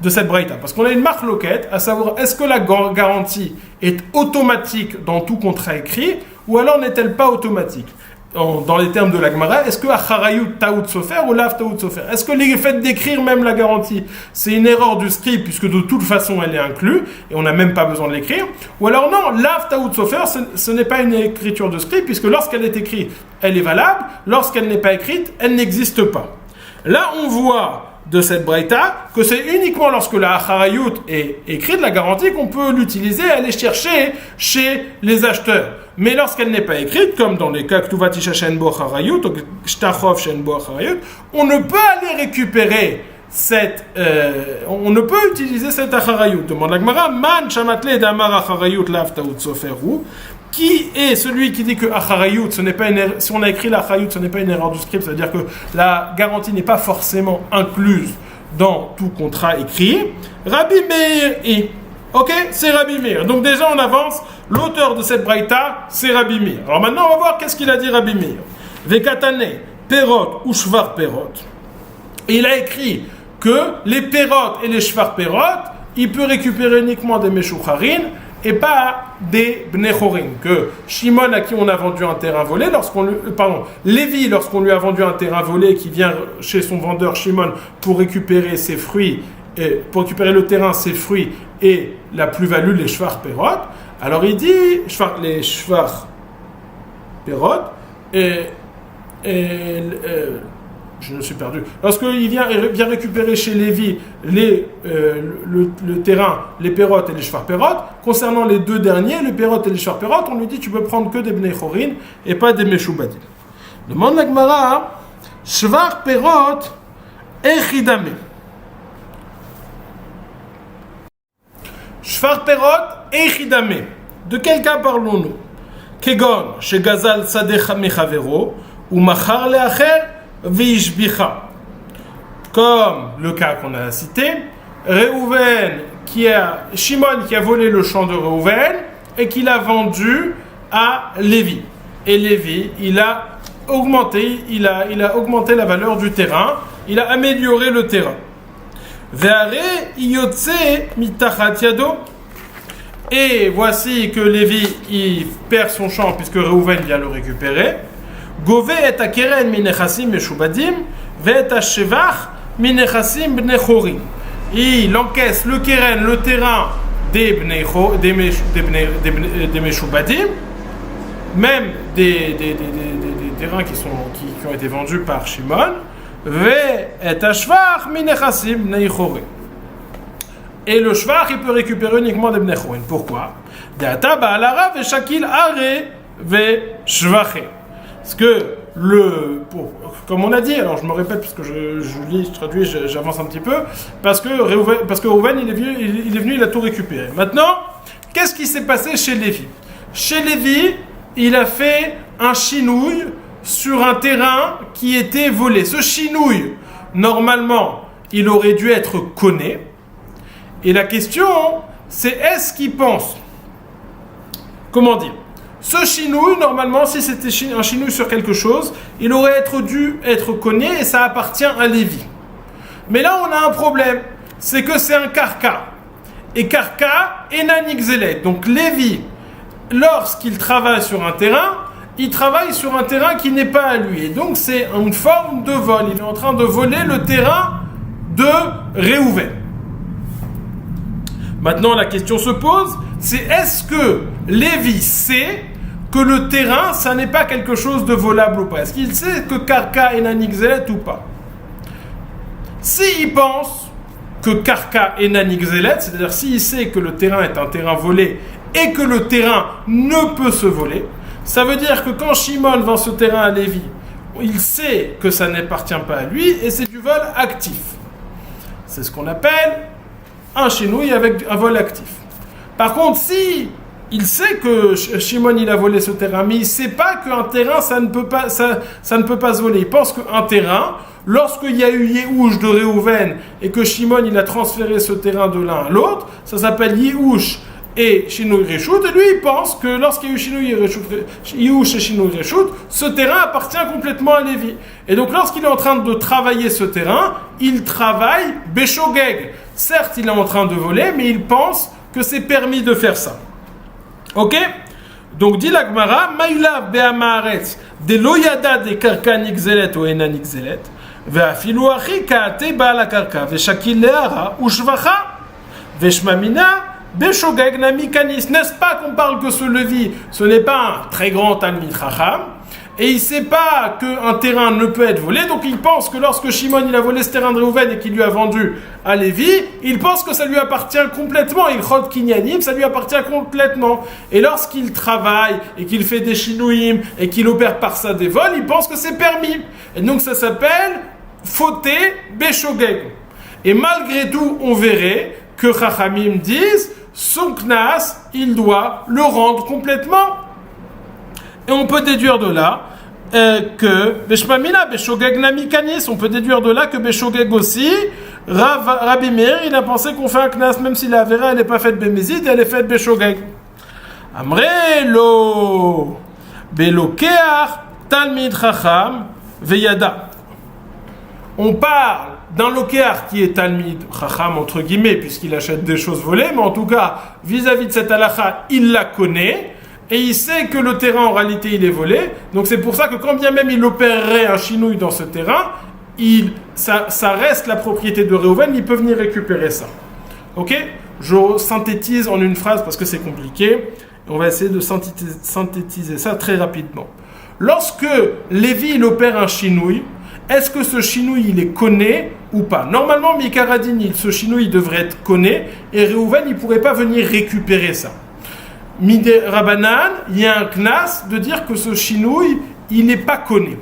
de cette braïta, parce qu'on a une marque loquette, à savoir est-ce que la garantie est automatique dans tout contrat écrit, ou alors n'est-elle pas automatique? Dans les termes de la Gemara, est-ce que acharayut taout sofer ou lav taout sofer? Est-ce que le fait d'écrire même la garantie, c'est une erreur du script, puisque de toute façon elle est inclue, et on n'a même pas besoin de l'écrire? Ou alors non, lav taout sofer, ce n'est pas une écriture de script, puisque lorsqu'elle est écrite, elle est valable, lorsqu'elle n'est pas écrite, elle n'existe pas. Là, on voit de cette braïta que c'est uniquement lorsque la acharayut est écrite, la garantie, qu'on peut l'utiliser et aller chercher chez les acheteurs. mais lorsqu'elle n'est pas écrite, comme dans les cas Ktuvat Isha Shen Bo Acharayut, ou Shtachov Shen Bo Acharayut, on ne peut aller récupérer on ne peut utiliser cette Acharayut. Demande la Gemara, Man Shamatle Damar Acharayut Lav Taut Soferu. Qui est celui qui dit que Acharayut, ce n'est pas une erreur, si on a écrit l'Acharayut, ce n'est pas une erreur du script, c'est-à-dire que la garantie n'est pas forcément incluse dans tout contrat écrit. Rabbi Meir ok, c'est Rabbi Meir. Donc déjà on avance, l'auteur de cette braïta, c'est Rabbi Meir. Alors maintenant on va voir qu'est-ce qu'il a dit Rabbi Meir. Vekatane, Perot ou Shvar Perot. Il a écrit que les Perot et les Shvar Perot, il peut récupérer uniquement des Meshucharin et pas des Bnechorin. Que Shimon, à qui on a vendu un terrain volé, Lévi, lorsqu'on lui a vendu un terrain volé, qui vient chez son vendeur Shimon pour récupérer ses fruits, pour récupérer le terrain, ses fruits et la plus-value, les Shvar Perot. Alors il dit, les Shvar Perot, je me suis perdu. Lorsqu'il vient récupérer chez Lévi le terrain, les Perot et les Shvar Perot, concernant les deux derniers, les Perot et les Shvar Perot, on lui dit tu peux prendre que des Bnei Chorin et pas des Meshubadim. Demande la Gemara, Shvar Perot Echidame. Shvar Perot Echidame. De quel cas parlons-nous? Kegon, chez Gazal Sadech Mechavero, ou Machar Leacher, Vishbicha. Comme le cas qu'on a cité, Shimon qui a volé le champ de Réhouven et qui l'a vendu à Lévi. Et Lévi, il a augmenté la valeur du terrain, il a amélioré le terrain. Ve'are iyotse mitachat yado. Et voici que Lévi il perd son champ puisque Réhouven vient le récupérer. Gove et akeren minechasim meshubadim, ve et ashevach minechasim bnechorim. Il encaisse le keren, le terrain des meshubadim, même des terrains qui ont été vendus par Shimon. Ve et ashevach minechasim bnechorim. Et le shvach, il peut récupérer uniquement des bnechorim. Pourquoi? De'ata ba'alara ve shakil are ve shvache. Parce que comme on a dit, alors je me répète parce que je lis, je traduis, j'avance un petit peu, parce que Réhouven il est venu, il a tout récupéré. Maintenant, qu'est-ce qui s'est passé chez Lévi? Chez Lévi, il a fait un chinouille sur un terrain qui était volé. Ce chinouille, normalement, il aurait dû être conné. Et la question, c'est est-ce qu'il pense, comment dire, ce chinouille, normalement, si c'était un chinouille sur quelque chose, il aurait dû être connu et ça appartient à Lévi. Mais là, on a un problème, c'est que c'est un karka. Et karka est nanixelet. Donc Lévi, lorsqu'il travaille sur un terrain, il travaille sur un terrain qui n'est pas à lui. Et donc c'est une forme de vol. Il est en train de voler le terrain de Réhouven. Maintenant, la question se pose, c'est est-ce que Lévi sait que le terrain, ça n'est pas quelque chose de volable ou pas? Est-ce qu'il sait que Karka est nanixelet ou pas? S'il pense que Karka est nanixelet, c'est-à-dire s'il sait que le terrain est un terrain volé et que le terrain ne peut se voler, ça veut dire que quand Shimon vend ce terrain à Lévi, il sait que ça n'appartient pas à lui et c'est du vol actif. C'est ce qu'on appelle un chinouille avec un vol actif. Par contre, si il sait que Shimon il a volé ce terrain, mais il ne sait pas qu'un terrain ça ne peut pas se voler. Il pense qu'un terrain, lorsqu'il y a eu Yehush de Réhouven et que Shimon il a transféré ce terrain de l'un à l'autre, ça s'appelle Yehush et Shinui Reshut, et lui il pense que lorsqu'il y a eu Yehush et Shinui Reshut, ce terrain appartient complètement à Lévi. Et donc lorsqu'il est en train de travailler ce terrain, il travaille Beshogeg. Certes, il est en train de voler, mais il pense que c'est permis de faire ça. Ok? Donc dit la Gemara, Maïlav be'amaretz de loyada de karka nixelet ou ena nixelet, ve'afilu achi ka'ate ba'al karka ve'shakil le'ara u'shvacha ve'shmamina be'shogeg nami kanis. N'est-ce pas qu'on parle que ce Lévi, ce n'est pas un très grand Talmid Chacham, et il ne sait pas qu'un terrain ne peut être volé, donc il pense que lorsque Shimon il a volé ce terrain de Réhouven et qu'il lui a vendu à Lévi, il pense que ça lui appartient complètement, il chod kinyanim, ça lui appartient complètement. Et lorsqu'il travaille et qu'il fait des shinouim et qu'il opère par ça des vols, il pense que c'est permis. Et donc ça s'appelle fauter beshogeg. Et malgré tout, on verrait que Chachamim disent son knas, il doit le rendre complètement. Et on peut déduire de là que Beshmamina, Beshogeg Nami Kanis, on peut déduire de là que Beshogeg aussi, Rabbi Meir, il a pensé qu'on fait un knas, même si la Avera, elle n'est pas faite Bémézid, elle est faite Beshogeg. Amrelo, Belokeach, Talmid Chacham, Veyada. On parle d'un lokéar qui est Talmid Chacham, entre guillemets, puisqu'il achète des choses volées, mais en tout cas, vis-à-vis de cette halakha, il la connaît, et il sait que le terrain, en réalité, il est volé. Donc c'est pour ça que quand bien même il opérerait un chinouille dans ce terrain, ça reste la propriété de Réhouven, il peut venir récupérer ça. Ok ? Je synthétise en une phrase parce que c'est compliqué. On va essayer de synthétiser ça très rapidement. Lorsque Lévi, il opère un chinouille, est-ce que ce chinouille, il est conné ou pas ? Normalement, Mikaradin, ce chinouille devrait être conné, et Réhouven, il ne pourrait pas venir récupérer ça. Mide Rabanan, il y a un knas de dire que ce chinouille, il n'est pas conné.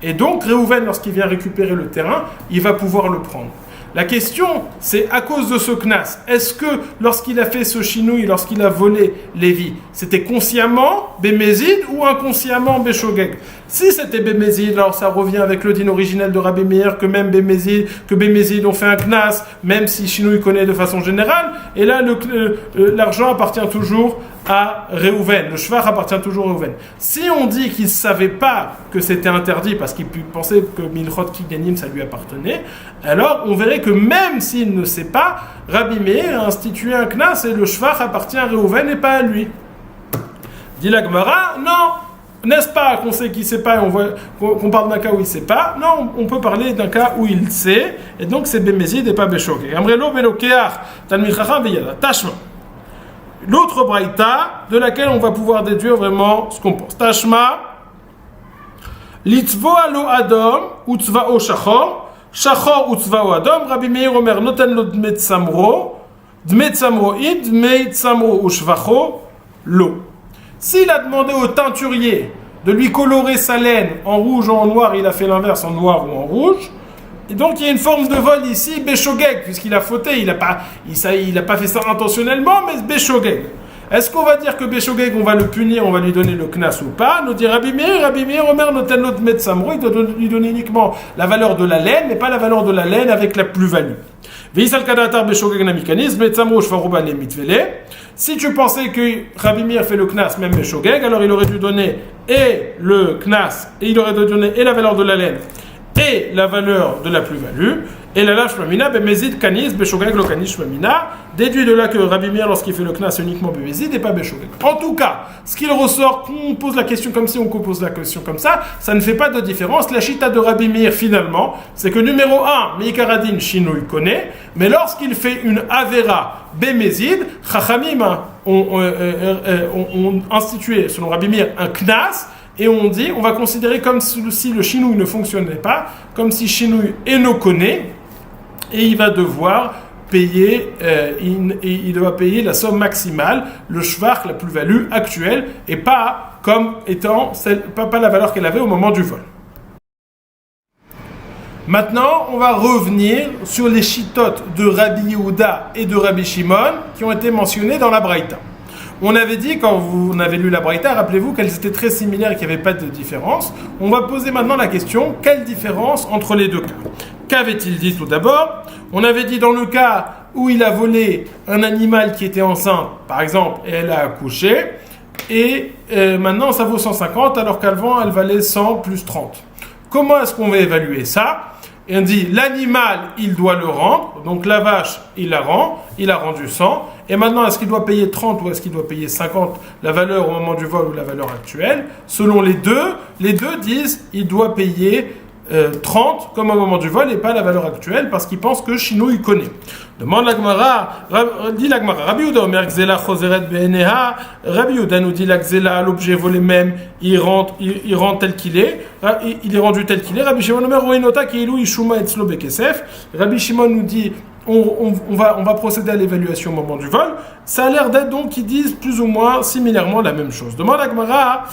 Et donc, Réhouven, lorsqu'il vient récupérer le terrain, il va pouvoir le prendre. La question, c'est à cause de ce knas. Est-ce que lorsqu'il a fait ce chinouille, lorsqu'il a volé Lévi, c'était consciemment Bémézid ou inconsciemment Béshogeg ? Si c'était Bémézid, alors ça revient avec le din originel de Rabbi Meir que même Bémézid ont fait un knas, même si chinouille connaît de façon générale. Et là, l'argent appartient toujours à Réhouven. Le shvach appartient toujours à Réhouven. Si on dit qu'il ne savait pas que c'était interdit parce qu'il pensait que Milchot Kiganim ça lui appartenait, alors on verrait que même s'il ne sait pas, Rabbi Meir a institué un knas et le shvach appartient à Réhouven et pas à lui. Dit la Gemara, non. N'est-ce pas qu'on sait qu'il ne sait pas et qu'on parle d'un cas où il ne sait pas ? Non, on peut parler d'un cas où il sait, et donc c'est Bémézid et pas Béshogeg. Amrelo Belokeach, Talmid Chacham Veyada. Tashma. L'autre braïta de laquelle on va pouvoir déduire vraiment ce qu'on pense. Tashma, Litzvo alo Adam, Utzvao Shachor, Shachor Utzvao Adam, Rabbi Meir Omer Noten lo Dmet Samro id, Dmet Samro Ushvacho, lo. S'il a demandé au teinturier de lui colorer sa laine en rouge ou en noir, il a fait l'inverse en noir ou en rouge. Et donc il y a une forme de vol ici, Béshogeg, puisqu'il a fauté, il n'a pas fait ça intentionnellement, mais Béshogeg. Est-ce qu'on va dire que Béshogeg, on va le punir, on va lui donner le knas ou pas ? Nous dit Rabbi Meir, Omer Noten lo Dmet Samro, il doit lui donner uniquement la valeur de la laine, mais pas la valeur de la laine avec la plus-value. Si tu pensais que Rabbi Meir fait le knas, même Béshogeg, alors il aurait dû donner et le knas, et il aurait dû donner et la valeur de la laine, et la valeur de la plus-value, et la lâche mamina, Bémézid, Kanis, Béshogeg, lo Kanis, mamina, déduit de là que Rabbi Meir, lorsqu'il fait le knas, uniquement Bémézid et pas Béshogeg. En tout cas, ce qu'il ressort, qu'on pose la question comme ci, on pose la question comme ça ne fait pas de différence. La chita de Rabbi Meir, finalement, c'est que numéro 1, Mikaradin, Shinouille connaît, mais lorsqu'il fait une Avera, Bémézid, Chachamim ont institué, selon Rabbi Meir, un knas. Et on dit, on va considérer comme si le chinouille ne fonctionnait pas, comme si chinouille eno connaît, et il va devoir payer, il doit payer la somme maximale, le shvach, la plus-value actuelle, et pas comme étant pas la valeur qu'elle avait au moment du vol. Maintenant, on va revenir sur les chitotes de Rabbi Yehuda et de Rabbi Shimon qui ont été mentionnés dans la Braïta. On avait dit, quand vous avez lu la Braïta, rappelez-vous qu'elles étaient très similaires et qu'il n'y avait pas de différence. On va poser maintenant la question, quelle différence entre les deux cas ? Qu'avait-il dit tout d'abord ? On avait dit dans le cas où il a volé un animal qui était enceinte, par exemple, et elle a accouché, et maintenant ça vaut 150, alors qu'avant elle valait 100 plus 30. Comment est-ce qu'on va évaluer ça ? Et on dit, l'animal, il doit le rendre, donc la vache, il la rend, il a rendu 100, et maintenant, est-ce qu'il doit payer 30 ou est-ce qu'il doit payer 50, la valeur au moment du vol ou la valeur actuelle ? Selon les deux disent, il doit payer 30 comme au moment du vol et pas la valeur actuelle parce qu'il pense que Shinou il connaît. Demande la Gemara, dit la Gemara, Rabbi Yehuda Omer Gzela Choseret Be'eneha, Rabbi Yehuda nous dit la Gzela, l'objet volé même, il rentre tel qu'il est, il est rendu tel qu'il est. Rabbi Shimon Omer Roinota Keilu Ishuma Etzlo Bekesef. Rabbi Shimon nous dit on va procéder à l'évaluation au moment du vol. Ça a l'air d'être donc qu'ils disent plus ou moins similairement la même chose. Demande la Gemara,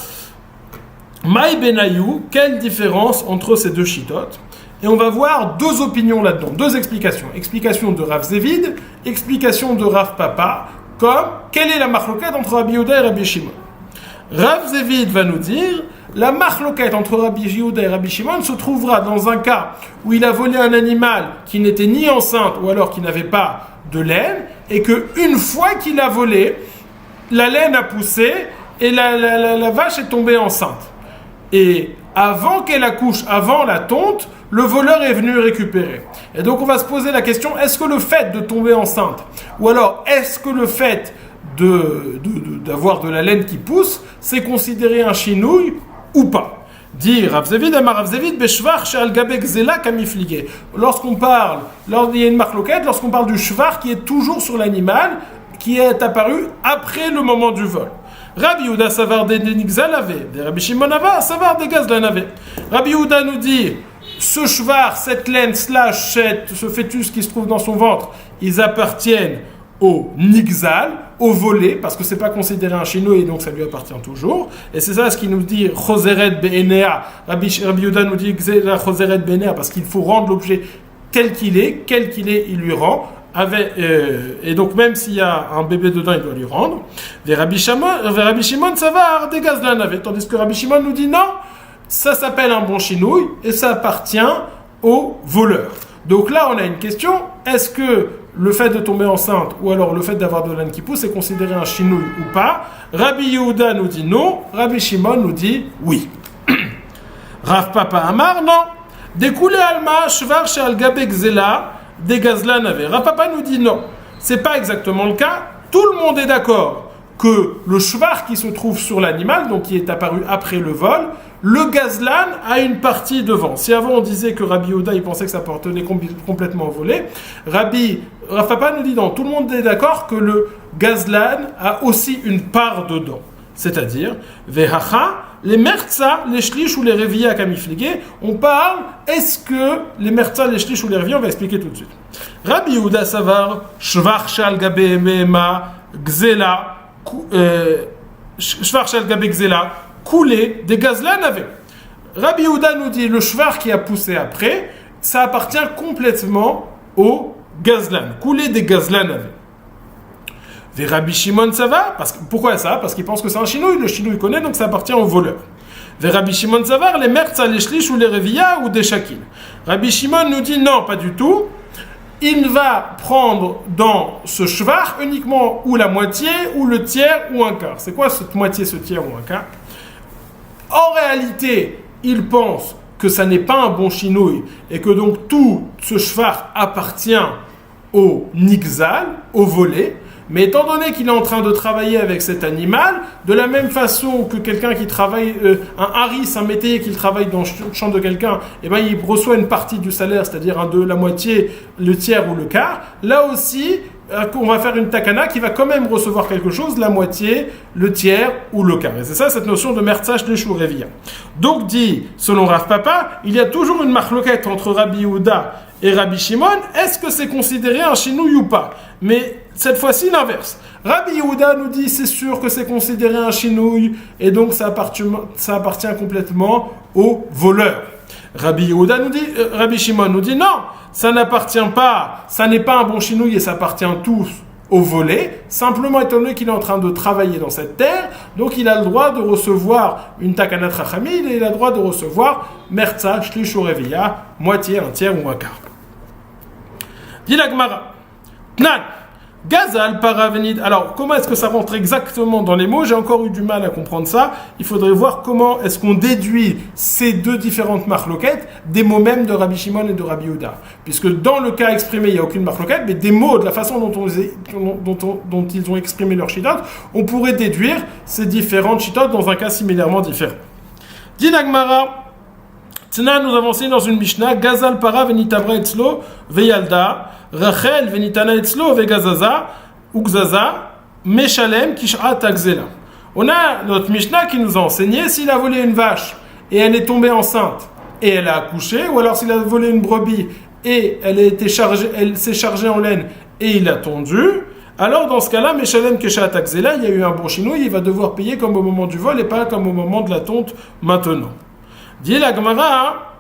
Maï Benayou, quelle différence entre ces deux chitotes? Et on va voir deux opinions là-dedans, deux explications. Explication de Rav Zévid, explication de Rav Papa, comme quelle est la machloquette entre Rabbi Yehuda et Rabbi Shimon. Rav Zévid va nous dire, la machloquette entre Rabbi Yehuda et Rabbi Shimon se trouvera dans un cas où il a volé un animal qui n'était ni enceinte ou alors qui n'avait pas de laine, et qu'une fois qu'il a volé, la laine a poussé et la vache est tombée enceinte. Et avant qu'elle accouche, avant la tonte, le voleur est venu récupérer. Et donc on va se poser la question, est-ce que le fait de tomber enceinte, ou alors est-ce que le fait d'avoir de la laine qui pousse, c'est considéré un chinouille ou pas? Dit Rav Zévid, Amar Rav Zévid, Beshvar She'al Gabe Gzela Kamiflige. Lorsqu'il y a une marloquette, lorsqu'on parle du shvar qui est toujours sur l'animal, qui est apparu après le moment du vol. Rabbi Yehuda savar de Nigzal avait, Rabbi Shimon Ava savar de Gazlan avait. Rabbi Yehuda nous dit, ce shvar, cette laine, ce fœtus qui se trouve dans son ventre, ils appartiennent au Nigzal, au volé, parce que c'est pas considéré un chino et donc ça lui appartient toujours. Et c'est ça ce qu'il nous dit, Choseret Be'enea. Rabbi Yehuda nous dit, Gzela Choseret Be'enea, parce qu'il faut rendre l'objet tel qu'il est, il lui rend. Et donc même s'il y a un bébé dedans, il doit lui rendre. Rabbi Shimon, ça va, des Gazlan avait. Tandis que Rabbi Shimon nous dit non, ça s'appelle un bon chinouille et ça appartient au voleur. Donc là, on a une question, est-ce que le fait de tomber enceinte ou alors le fait d'avoir de la laine qui pousse est considéré un chinouille ou pas? Rabbi Yehuda nous dit non, Rabbi Shimon nous dit oui. Rav Papa Amar, non. Découlé Alma, Shvar She'al Gabe Gzela, des Gazlan avait. Rav Papa nous dit non, c'est pas exactement le cas. Tout le monde est d'accord que le shvar qui se trouve sur l'animal, donc qui est apparu après le vol, le Gazlan a une partie devant. Si avant on disait que Rabbi Yehuda il pensait que ça appartenait complètement au volé, Rav Papa nous dit non, tout le monde est d'accord que le Gazlan a aussi une part dedans. C'est-à-dire, Vehacha, les mertza, les shlish ou les revia kamifligé, on parle, est-ce que les mertza, les shlish ou les revia, on va expliquer tout de suite. Rabbi Yehuda savar, shvar shal gabe mema, gzela, shvar shal gabe gzela, coulé, des gazlan avec. Rabbi Yehuda nous dit, le shvar qui a poussé après, ça appartient complètement au gazlan, coulé des gazlan avec. Ve Rabbi Shimon ça va, pourquoi ça? Parce qu'il pense que c'est un chinouille, le chinouille connaît, donc ça appartient au voleur. Ve Rabbi Shimon ça va, les mertza, les shlish ou les revia ou des shakil. Rabbi Shimon nous dit non, pas du tout. Il va prendre dans ce shvar uniquement ou la moitié, ou le tiers, ou un quart. C'est quoi cette moitié, ce tiers ou un quart? En réalité, il pense que ça n'est pas un bon chinouille et que donc tout ce shvar appartient au nigzal, au volé. Mais étant donné qu'il est en train de travailler avec cet animal, de la même façon que quelqu'un qui travaille, un haris, un métayer qui travaille dans le champ de quelqu'un, eh ben, il reçoit une partie du salaire, c'est-à-dire la moitié, le tiers ou le quart. Là aussi, on va faire une takana qui va quand même recevoir quelque chose, la moitié, le tiers ou le quart. Et c'est ça cette notion de mertzach de shurevia. Donc dit, selon Rav Papa, il y a toujours une marloquette entre Rabbi Yehuda et Rabbi Shimon. Est-ce que c'est considéré un chinouille ou pas? Mais cette fois-ci, l'inverse. Rabbi Yehuda nous dit c'est sûr que c'est considéré un chinouille et donc ça appartient complètement au voleur. Rabbi Shimon nous dit non, ça n'appartient pas, ça n'est pas un bon chinouille et ça appartient tous au volé, simplement étant donné qu'il est en train de travailler dans cette terre, donc il a le droit de recevoir une takanat rachamid et il a le droit de recevoir mertza, shlish ou revia, moitié, un tiers ou un quart. Dit la Gemara, Tnan, Gazal paravenid. Alors, comment est-ce que ça rentre exactement dans les mots? J'ai encore eu du mal à comprendre ça. Il faudrait voir comment est-ce qu'on déduit ces deux différentes marloquettes des mots mêmes de Rabbi Shimon et de Rabbi Yehuda. Puisque dans le cas exprimé, il n'y a aucune marloquette, mais des mots, de la façon dont ils ont exprimé leur shitot, on pourrait déduire ces différentes shitot dans un cas similairement différent. Dit la Gemara, Tna, nous avons enseigné dans une Mishnah, Gazal para venitabra etzlo veyalda, Rachel venitana etzlo vegazaza, ugzaza, meshalem kish'a tagzela. On a notre Mishnah qui nous a enseigné, s'il a volé une vache et elle est tombée enceinte et elle a accouché, ou alors s'il a volé une brebis et elle s'est chargée en laine et il a tondu, alors dans ce cas-là, meshalem kish'a tagzela, il y a eu un bon chinouille, il va devoir payer comme au moment du vol et pas comme au moment de la tonte maintenant. Dit la Gemara,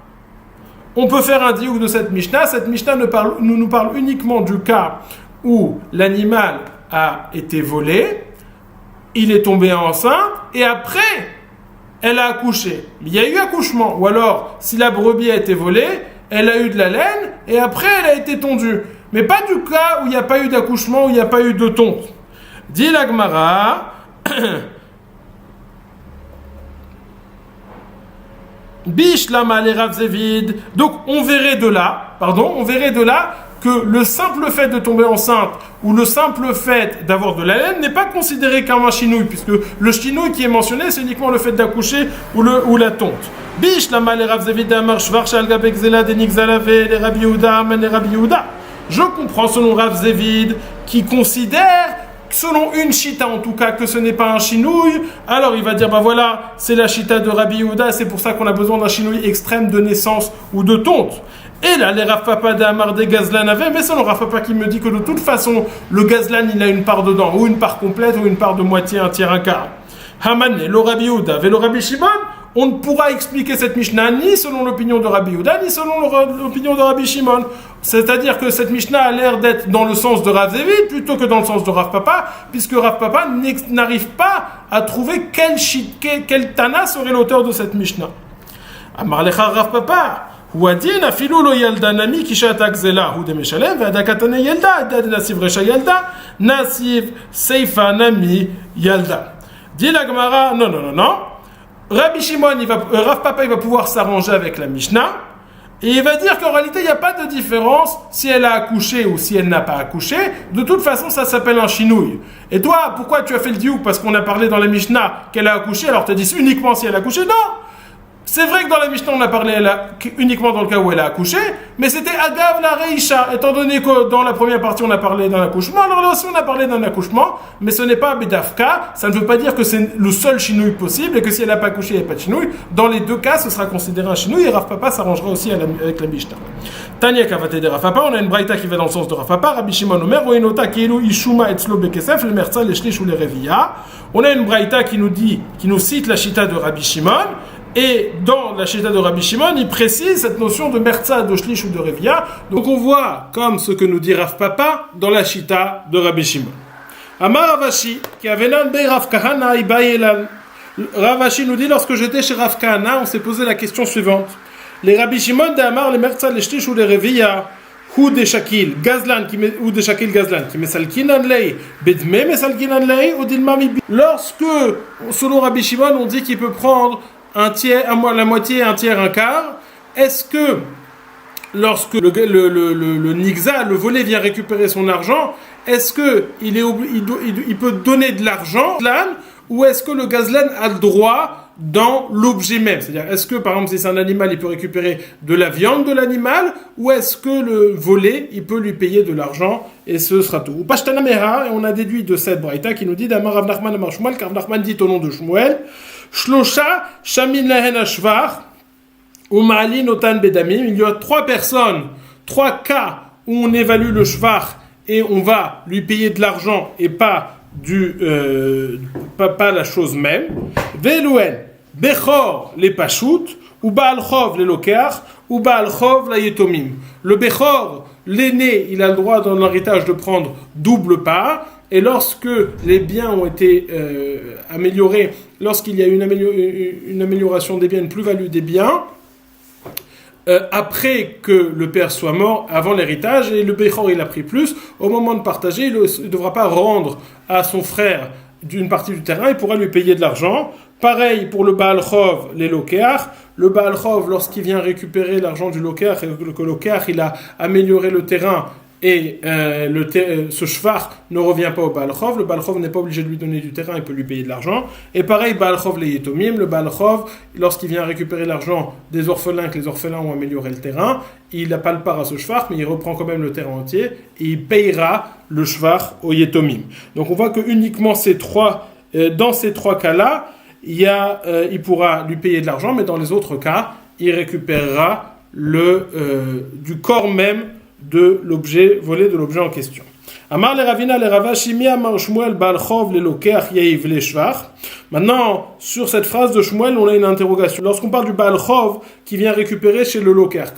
on peut faire un diouk de cette Mishnah. Cette Mishnah nous parle uniquement du cas où l'animal a été volé, il est tombé enceinte et après, elle a accouché. Il y a eu accouchement. Ou alors, si la brebis a été volée, elle a eu de la laine et après, elle a été tondue. Mais pas du cas où il n'y a pas eu d'accouchement, où il n'y a pas eu de tonte. Dit la Gemara, Bishlama les Rav Zévid. Donc on verrait de là que le simple fait de tomber enceinte ou le simple fait d'avoir de la laine n'est pas considéré comme un chinouille, puisque le chinouille qui est mentionné, c'est uniquement le fait d'accoucher ou la tonte. Bishlama les Rav Zévid Amar Shvar Shal Gabek Zela Denik Zalave les Rabbi Yehuda Amen les Rabbi Yehuda. Je comprends selon Rav Zévid qui considère, selon une chita en tout cas, que ce n'est pas un chinouille, alors il va dire, voilà, c'est la chita de Rabbi Yehuda, c'est pour ça qu'on a besoin d'un chinouille extrême de naissance ou de tonte. Et là, les Rav Papa d'Amar des Gazlan avaient, mais selon Rav Papa qui me dit que de toute façon, le Gazlan, il a une part dedans, ou une part complète, ou une part de moitié, un tiers, un quart. Hamane, le Rabbi Yehuda, et le Rabbi Shimon, on ne pourra expliquer cette Mishnah ni selon l'opinion de Rabbi Yehuda, ni selon l'opinion de Rabbi Shimon. C'est-à-dire que cette Mishnah a l'air d'être dans le sens de Rav Zévid plutôt que dans le sens de Rav Papa, puisque Rav Papa n'arrive pas à trouver quel Tana serait l'auteur de cette Mishnah. Amar lecha Rav Papa, Huadin afilu lo yalda nami kishat akzela hu de meshalem ve'adakatane yalda dad nasiv resha yalda nasiv seifa nami yalda. Dit la Gemara, non. Rabbi Shimon, Rav Papa, il va pouvoir s'arranger avec la Mishnah et il va dire qu'en réalité, il n'y a pas de différence si elle a accouché ou si elle n'a pas accouché. De toute façon, ça s'appelle un chinouille. Et toi, pourquoi tu as fait le diouk? Parce qu'on a parlé dans la Mishnah qu'elle a accouché, alors tu as dit uniquement si elle a accouché? Non! C'est vrai que dans la Mishnah, on a parlé uniquement dans le cas où elle a accouché, mais c'était Agav la Reisha, étant donné que dans la première partie, on a parlé d'un accouchement, alors là aussi, on a parlé d'un accouchement, mais ce n'est pas Bedafka, ça ne veut pas dire que c'est le seul chinouille possible, et que si elle n'a pas accouché, il n'y a pas de chinouille. Dans les deux cas, ce sera considéré un chinouille, et Rav Papa s'arrangera aussi avec la Mishnah. Tanya Kavate de Rav Papa, on a une braïta qui va dans le sens de Rav Papa, Rabbi Shimon Omer, Oinota Keilu Ishuma Etzlo Bekesef, le Merza, les Shlish ou les Revia. On a une braïta qui nous cite la chita de Rabbi Shimon. Et dans la chita de Rabbi Shimon, il précise cette notion de merza, de shlish ou de revia. Donc on voit comme ce que nous dit Rav Papa dans la chita de Rabbi Shimon. Amar Ravashi, qui avait l'un de Rav Kahana, Ibayelan. Ravashi nous dit, lorsque j'étais chez Rav Kahana, on s'est posé la question suivante. Les Rabbi Shimon de Amar, les merza, les shlish ou les revia, ou des shakil gazlan, ou des shakil gazlan, qui mesalkinan lei, bedme mesalkinan lei, ou dilmami. Lorsque, selon Rabbi Shimon, on dit qu'il peut prendre un tiers, la moitié, un tiers, un quart. Est-ce que lorsque le Nigza, le volé, vient récupérer son argent, est-ce que il peut donner de l'argent, ou est-ce que le gazlan a le droit dans l'objet même? C'est-à-dire, est-ce que, par exemple, si c'est un animal, il peut récupérer de la viande de l'animal, ou est-ce que le volé, il peut lui payer de l'argent, et ce sera tout. Ou Pashtanamera, et on a déduit de cette braïta qui nous dit d'Amar Rav Nachman Amar Shmuel, car Rav Nachman dit au nom de Shmuel, Shlosha shamin lahen ashvar, ou ma'alin otan bedamim. Il y a 3 personnes, 3 cas où on évalue le shvar, et on va lui payer de l'argent, et pas pas la chose même. Velouen, Bechor les Pachout, ou Baal Chov les Lokar, ou Baal Chov la Yetomim. Le Bechor, l'aîné, il a le droit dans l'héritage de prendre double part, et lorsque les biens ont été améliorés, lorsqu'il y a une amélioration des biens, une plus-value des biens, après que le père soit mort, avant l'héritage, et le Bechor il a pris plus, au moment de partager, il ne devra pas rendre à son frère d'une partie du terrain, il pourra lui payer de l'argent. Pareil pour le Baal Chov, les Lokeach. Le Baal Chov, lorsqu'il vient récupérer l'argent du Lokeach, et que le Lokeach il a amélioré le terrain, et ce shvar ne revient pas au Baal Chov, le Baal Chov n'est pas obligé de lui donner du terrain, il peut lui payer de l'argent. Et pareil, Baal Chov les Yetomim, le Baal Chov, lorsqu'il vient récupérer l'argent des orphelins, que les orphelins ont amélioré le terrain, il n'a pas le part à ce shvar, mais il reprend quand même le terrain entier et il payera le shvar au Yetomim. Donc on voit que uniquement dans ces trois cas-là, il pourra lui payer de l'argent, mais dans les autres cas, il récupérera du corps même de l'objet volé, de l'objet en question. Amar le Ravina le Rava Shimi Amar Shmuel Baal Chov le Lokeach Yeiv le Shvar. Maintenant, sur cette phrase de Shmuel, on a une interrogation. Lorsqu'on parle du Baal Chov qui vient récupérer chez le Lokeach,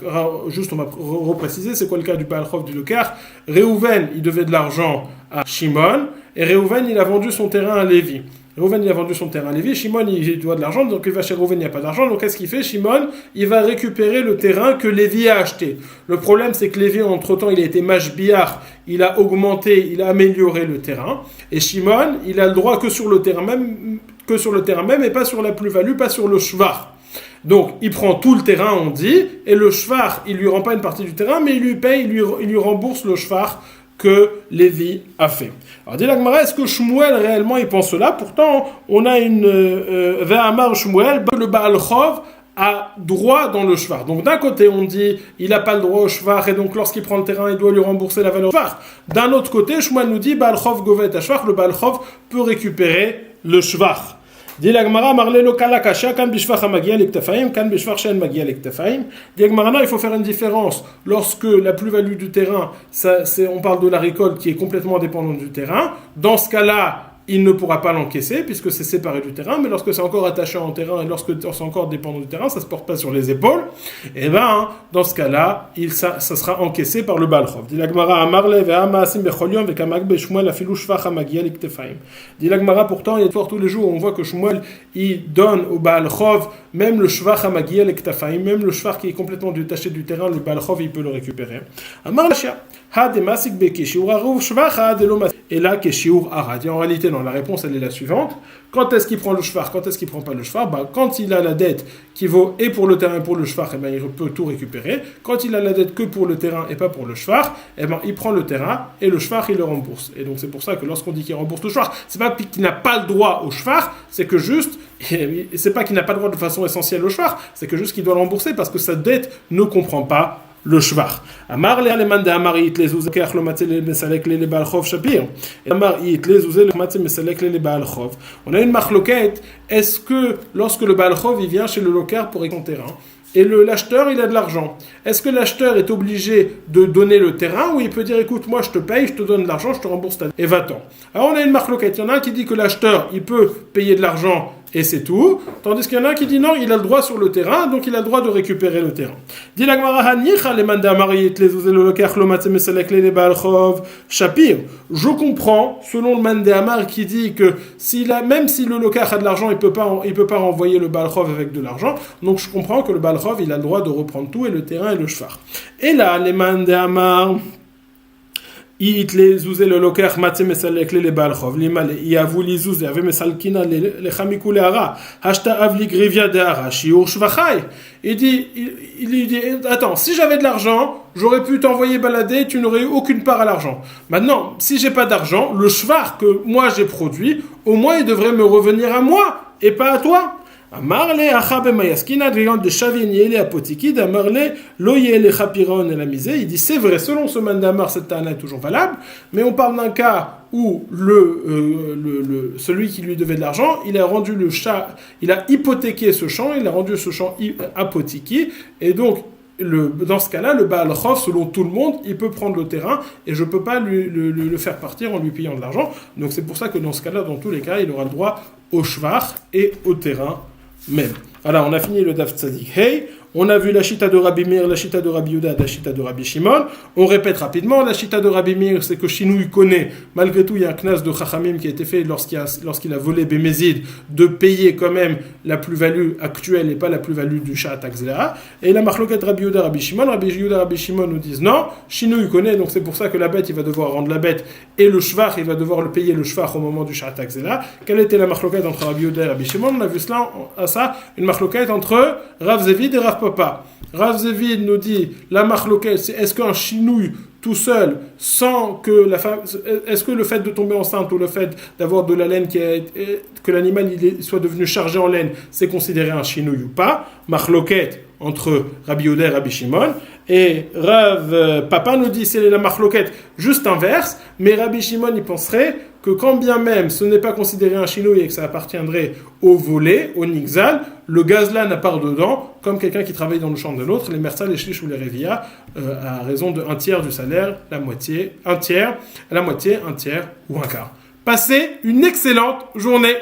juste on va repréciser, c'est quoi le cas du Baal Chov du Lokeach? Réhouven, il devait de l'argent à Shimon, et Réhouven, il a vendu son terrain à Lévi. Réhouven, il a vendu son terrain à Lévi. Shimon, il doit de l'argent, donc il va chez Réhouven, il n'y a pas d'argent. Donc qu'est-ce qu'il fait? Shimon, il va récupérer le terrain que Lévi a acheté. Le problème, c'est que Lévi, entre-temps, il a été mashbiach, il a augmenté, il a amélioré le terrain. Et Shimon, il a le droit que sur le terrain même, et pas sur la plus-value, pas sur le shvar. Donc, il prend tout le terrain, on dit, et le shvar, il lui rend pas une partie du terrain, mais il lui paye, il lui rembourse le shvar que Lévi a fait. Alors, dit la Gemara, est-ce que Shmuel réellement il pense cela? Pourtant, on a une Ve'amar Shmuel, le Baal Chov a droit dans le shvar. Donc d'un côté, on dit il n'a pas le droit au shvar et donc lorsqu'il prend le terrain, il doit lui rembourser la valeur du shvar. D'un autre côté, Shmuel nous dit Baal Chov govet shvar, le Baal Chov peut récupérer le shvar. Dit la Gemara, marle lo kala kasha kan bishvar hamagia lektafaim kan bishvar shen magia lektafaim. Dit la Gemara, il faut faire une différence lorsque la plus-value du terrain, on parle de la récolte qui est complètement dépendante du terrain. Dans ce cas-là, il ne pourra pas l'encaisser puisque c'est séparé du terrain, mais lorsque c'est encore attaché en terrain et lorsque c'est encore dépendant du terrain, ça ne se porte pas sur les épaules, et dans ce cas-là, ça sera encaissé par le Baal Chov. Dit la Gemara, Amarle ve'amaasim becholion ve'kamak beshmuel afilu shvach hamagia liktefaim. Dit la Gemara, pourtant, il y a fort tous les jours, on voit que Shmuel, il donne au Baal Chov même le shvach hamagia liktefaim, même le shvach qui est complètement détaché du terrain, le Baal Chov, il peut le récupérer. Amar l'ashia, ha de masik beki shiur aruv shvach ha de lo masik. Et là, keshiur arad. En réalité, non, la réponse, elle est la suivante. Quand est-ce qu'il prend le shvar? Quand est-ce qu'il prend pas le shvar? Quand il a la dette qui vaut et pour le terrain et pour le shvar, il peut tout récupérer. Quand il a la dette que pour le terrain et pas pour le shvar, il prend le terrain et le shvar, il le rembourse. Et donc, c'est pour ça que lorsqu'on dit qu'il rembourse le shvar, c'est pas qu'il n'a pas le droit au shvar, c'est que juste, c'est pas qu'il n'a pas le droit de façon essentielle au shvar, c'est que juste qu'il doit le rembourser parce que sa dette ne comprend pas le shvar. Amar le aleman de Amar it les uze keach lo matzel le mesalek le Baal Chov shapir. Amar it les uze le matzel mesalek le Baal Chov. On a une marloquette. Est-ce que lorsque le Baal Chov il vient chez le locar pour récupérer son terrain et l'acheteur il a de l'argent, est-ce que l'acheteur est obligé de donner le terrain ou il peut dire écoute moi je te paye, je te donne de l'argent, je te rembourse ta dette et va-t'en. Alors on a une marloquette. Il y en a un qui dit que l'acheteur il peut payer de l'argent et c'est tout. Tandis qu'il y en a un qui dit non, il a le droit sur le terrain, donc il a le droit de récupérer le terrain. Dit la Gemara, je comprends, selon le Mandéamar qui dit que même si le locar a de l'argent, il peut pas renvoyer le Baal Chov avec de l'argent. Donc je comprends que le Baal Chov, il a le droit de reprendre tout et le terrain et le shvar. Et là, les Mandéamar it le zouze le loker matze mesalek le Baal Chov limal yavu li zouze ave mesalkina le chamiku le hara hashta avli grivia de hara shiur shvachai. Il dit attends, si j'avais de l'argent j'aurais pu t'envoyer balader, tu n'aurais eu aucune part à l'argent. Maintenant si j'ai pas d'argent, le shvar que moi j'ai produit au moins il devrait me revenir à moi et pas à toi. Amarle achabe mayaskina driant de chaviniele apotiki d'amarle loyele chapiron et la misée. Il dit c'est vrai, selon ce mandamar cette tana est toujours valable, mais on parle d'un cas où celui qui lui devait de l'argent, il a hypothéqué ce champ, il a rendu ce champ apotiki, et donc dans ce cas-là, le Baal Chov, selon tout le monde, il peut prendre le terrain et je ne peux pas le faire partir en lui payant de l'argent. Donc c'est pour ça que dans ce cas-là, dans tous les cas, il aura le droit au shvar et au terrain même. Alors, on a fini le Daf Tzadik Hey. On a vu la chita de Rabbi Meir, la chita de Rabbi Yehuda, la chita de Rabbi Shimon. On répète rapidement. La chita de Rabbi Meir, c'est que Shinui connaît, malgré tout, il y a un knas de Chachamim qui a été fait lorsqu'il a volé Bémézid, de payer quand même la plus-value actuelle et pas la plus-value du Shat Akzlea. Et la marloquette Rabbi Yehuda, Rabbi Shimon. Rabbi Yehuda, Rabbi Shimon nous disent non, Shinui connaît, donc c'est pour ça que la bête, il va devoir rendre la bête et le shvar, il va devoir le payer le shvar au moment du Shat Akzlea. Quelle était la marloquette entre Rabbi Yehuda et Rabbi Shimon? On a vu cela, une marloquette entre Rav Zevid et Rav Papa. Rav Zevid nous dit la marloquette, c'est est-ce qu'un chinouille tout seul, sans que la femme... Est-ce que le fait de tomber enceinte ou le fait d'avoir de la laine que l'animal soit devenu chargé en laine, c'est considéré un chinouille ou pas? Marloquette entre Rabbi Yehuda et Rabbi Shimon. Et Rav Papa nous dit c'est la marloquette juste inverse, mais Rabbi Shimon il penserait que quand bien même ce n'est pas considéré un chinouille et que ça appartiendrait au volet, au nixal, le gazlan à part dedans, comme quelqu'un qui travaille dans le champ de l'autre, les mersal, les shlish ou les revia, à raison de 1/3 du salaire, la moitié, 1/3, la moitié, 1/3 ou 1/4. Passez une excellente journée.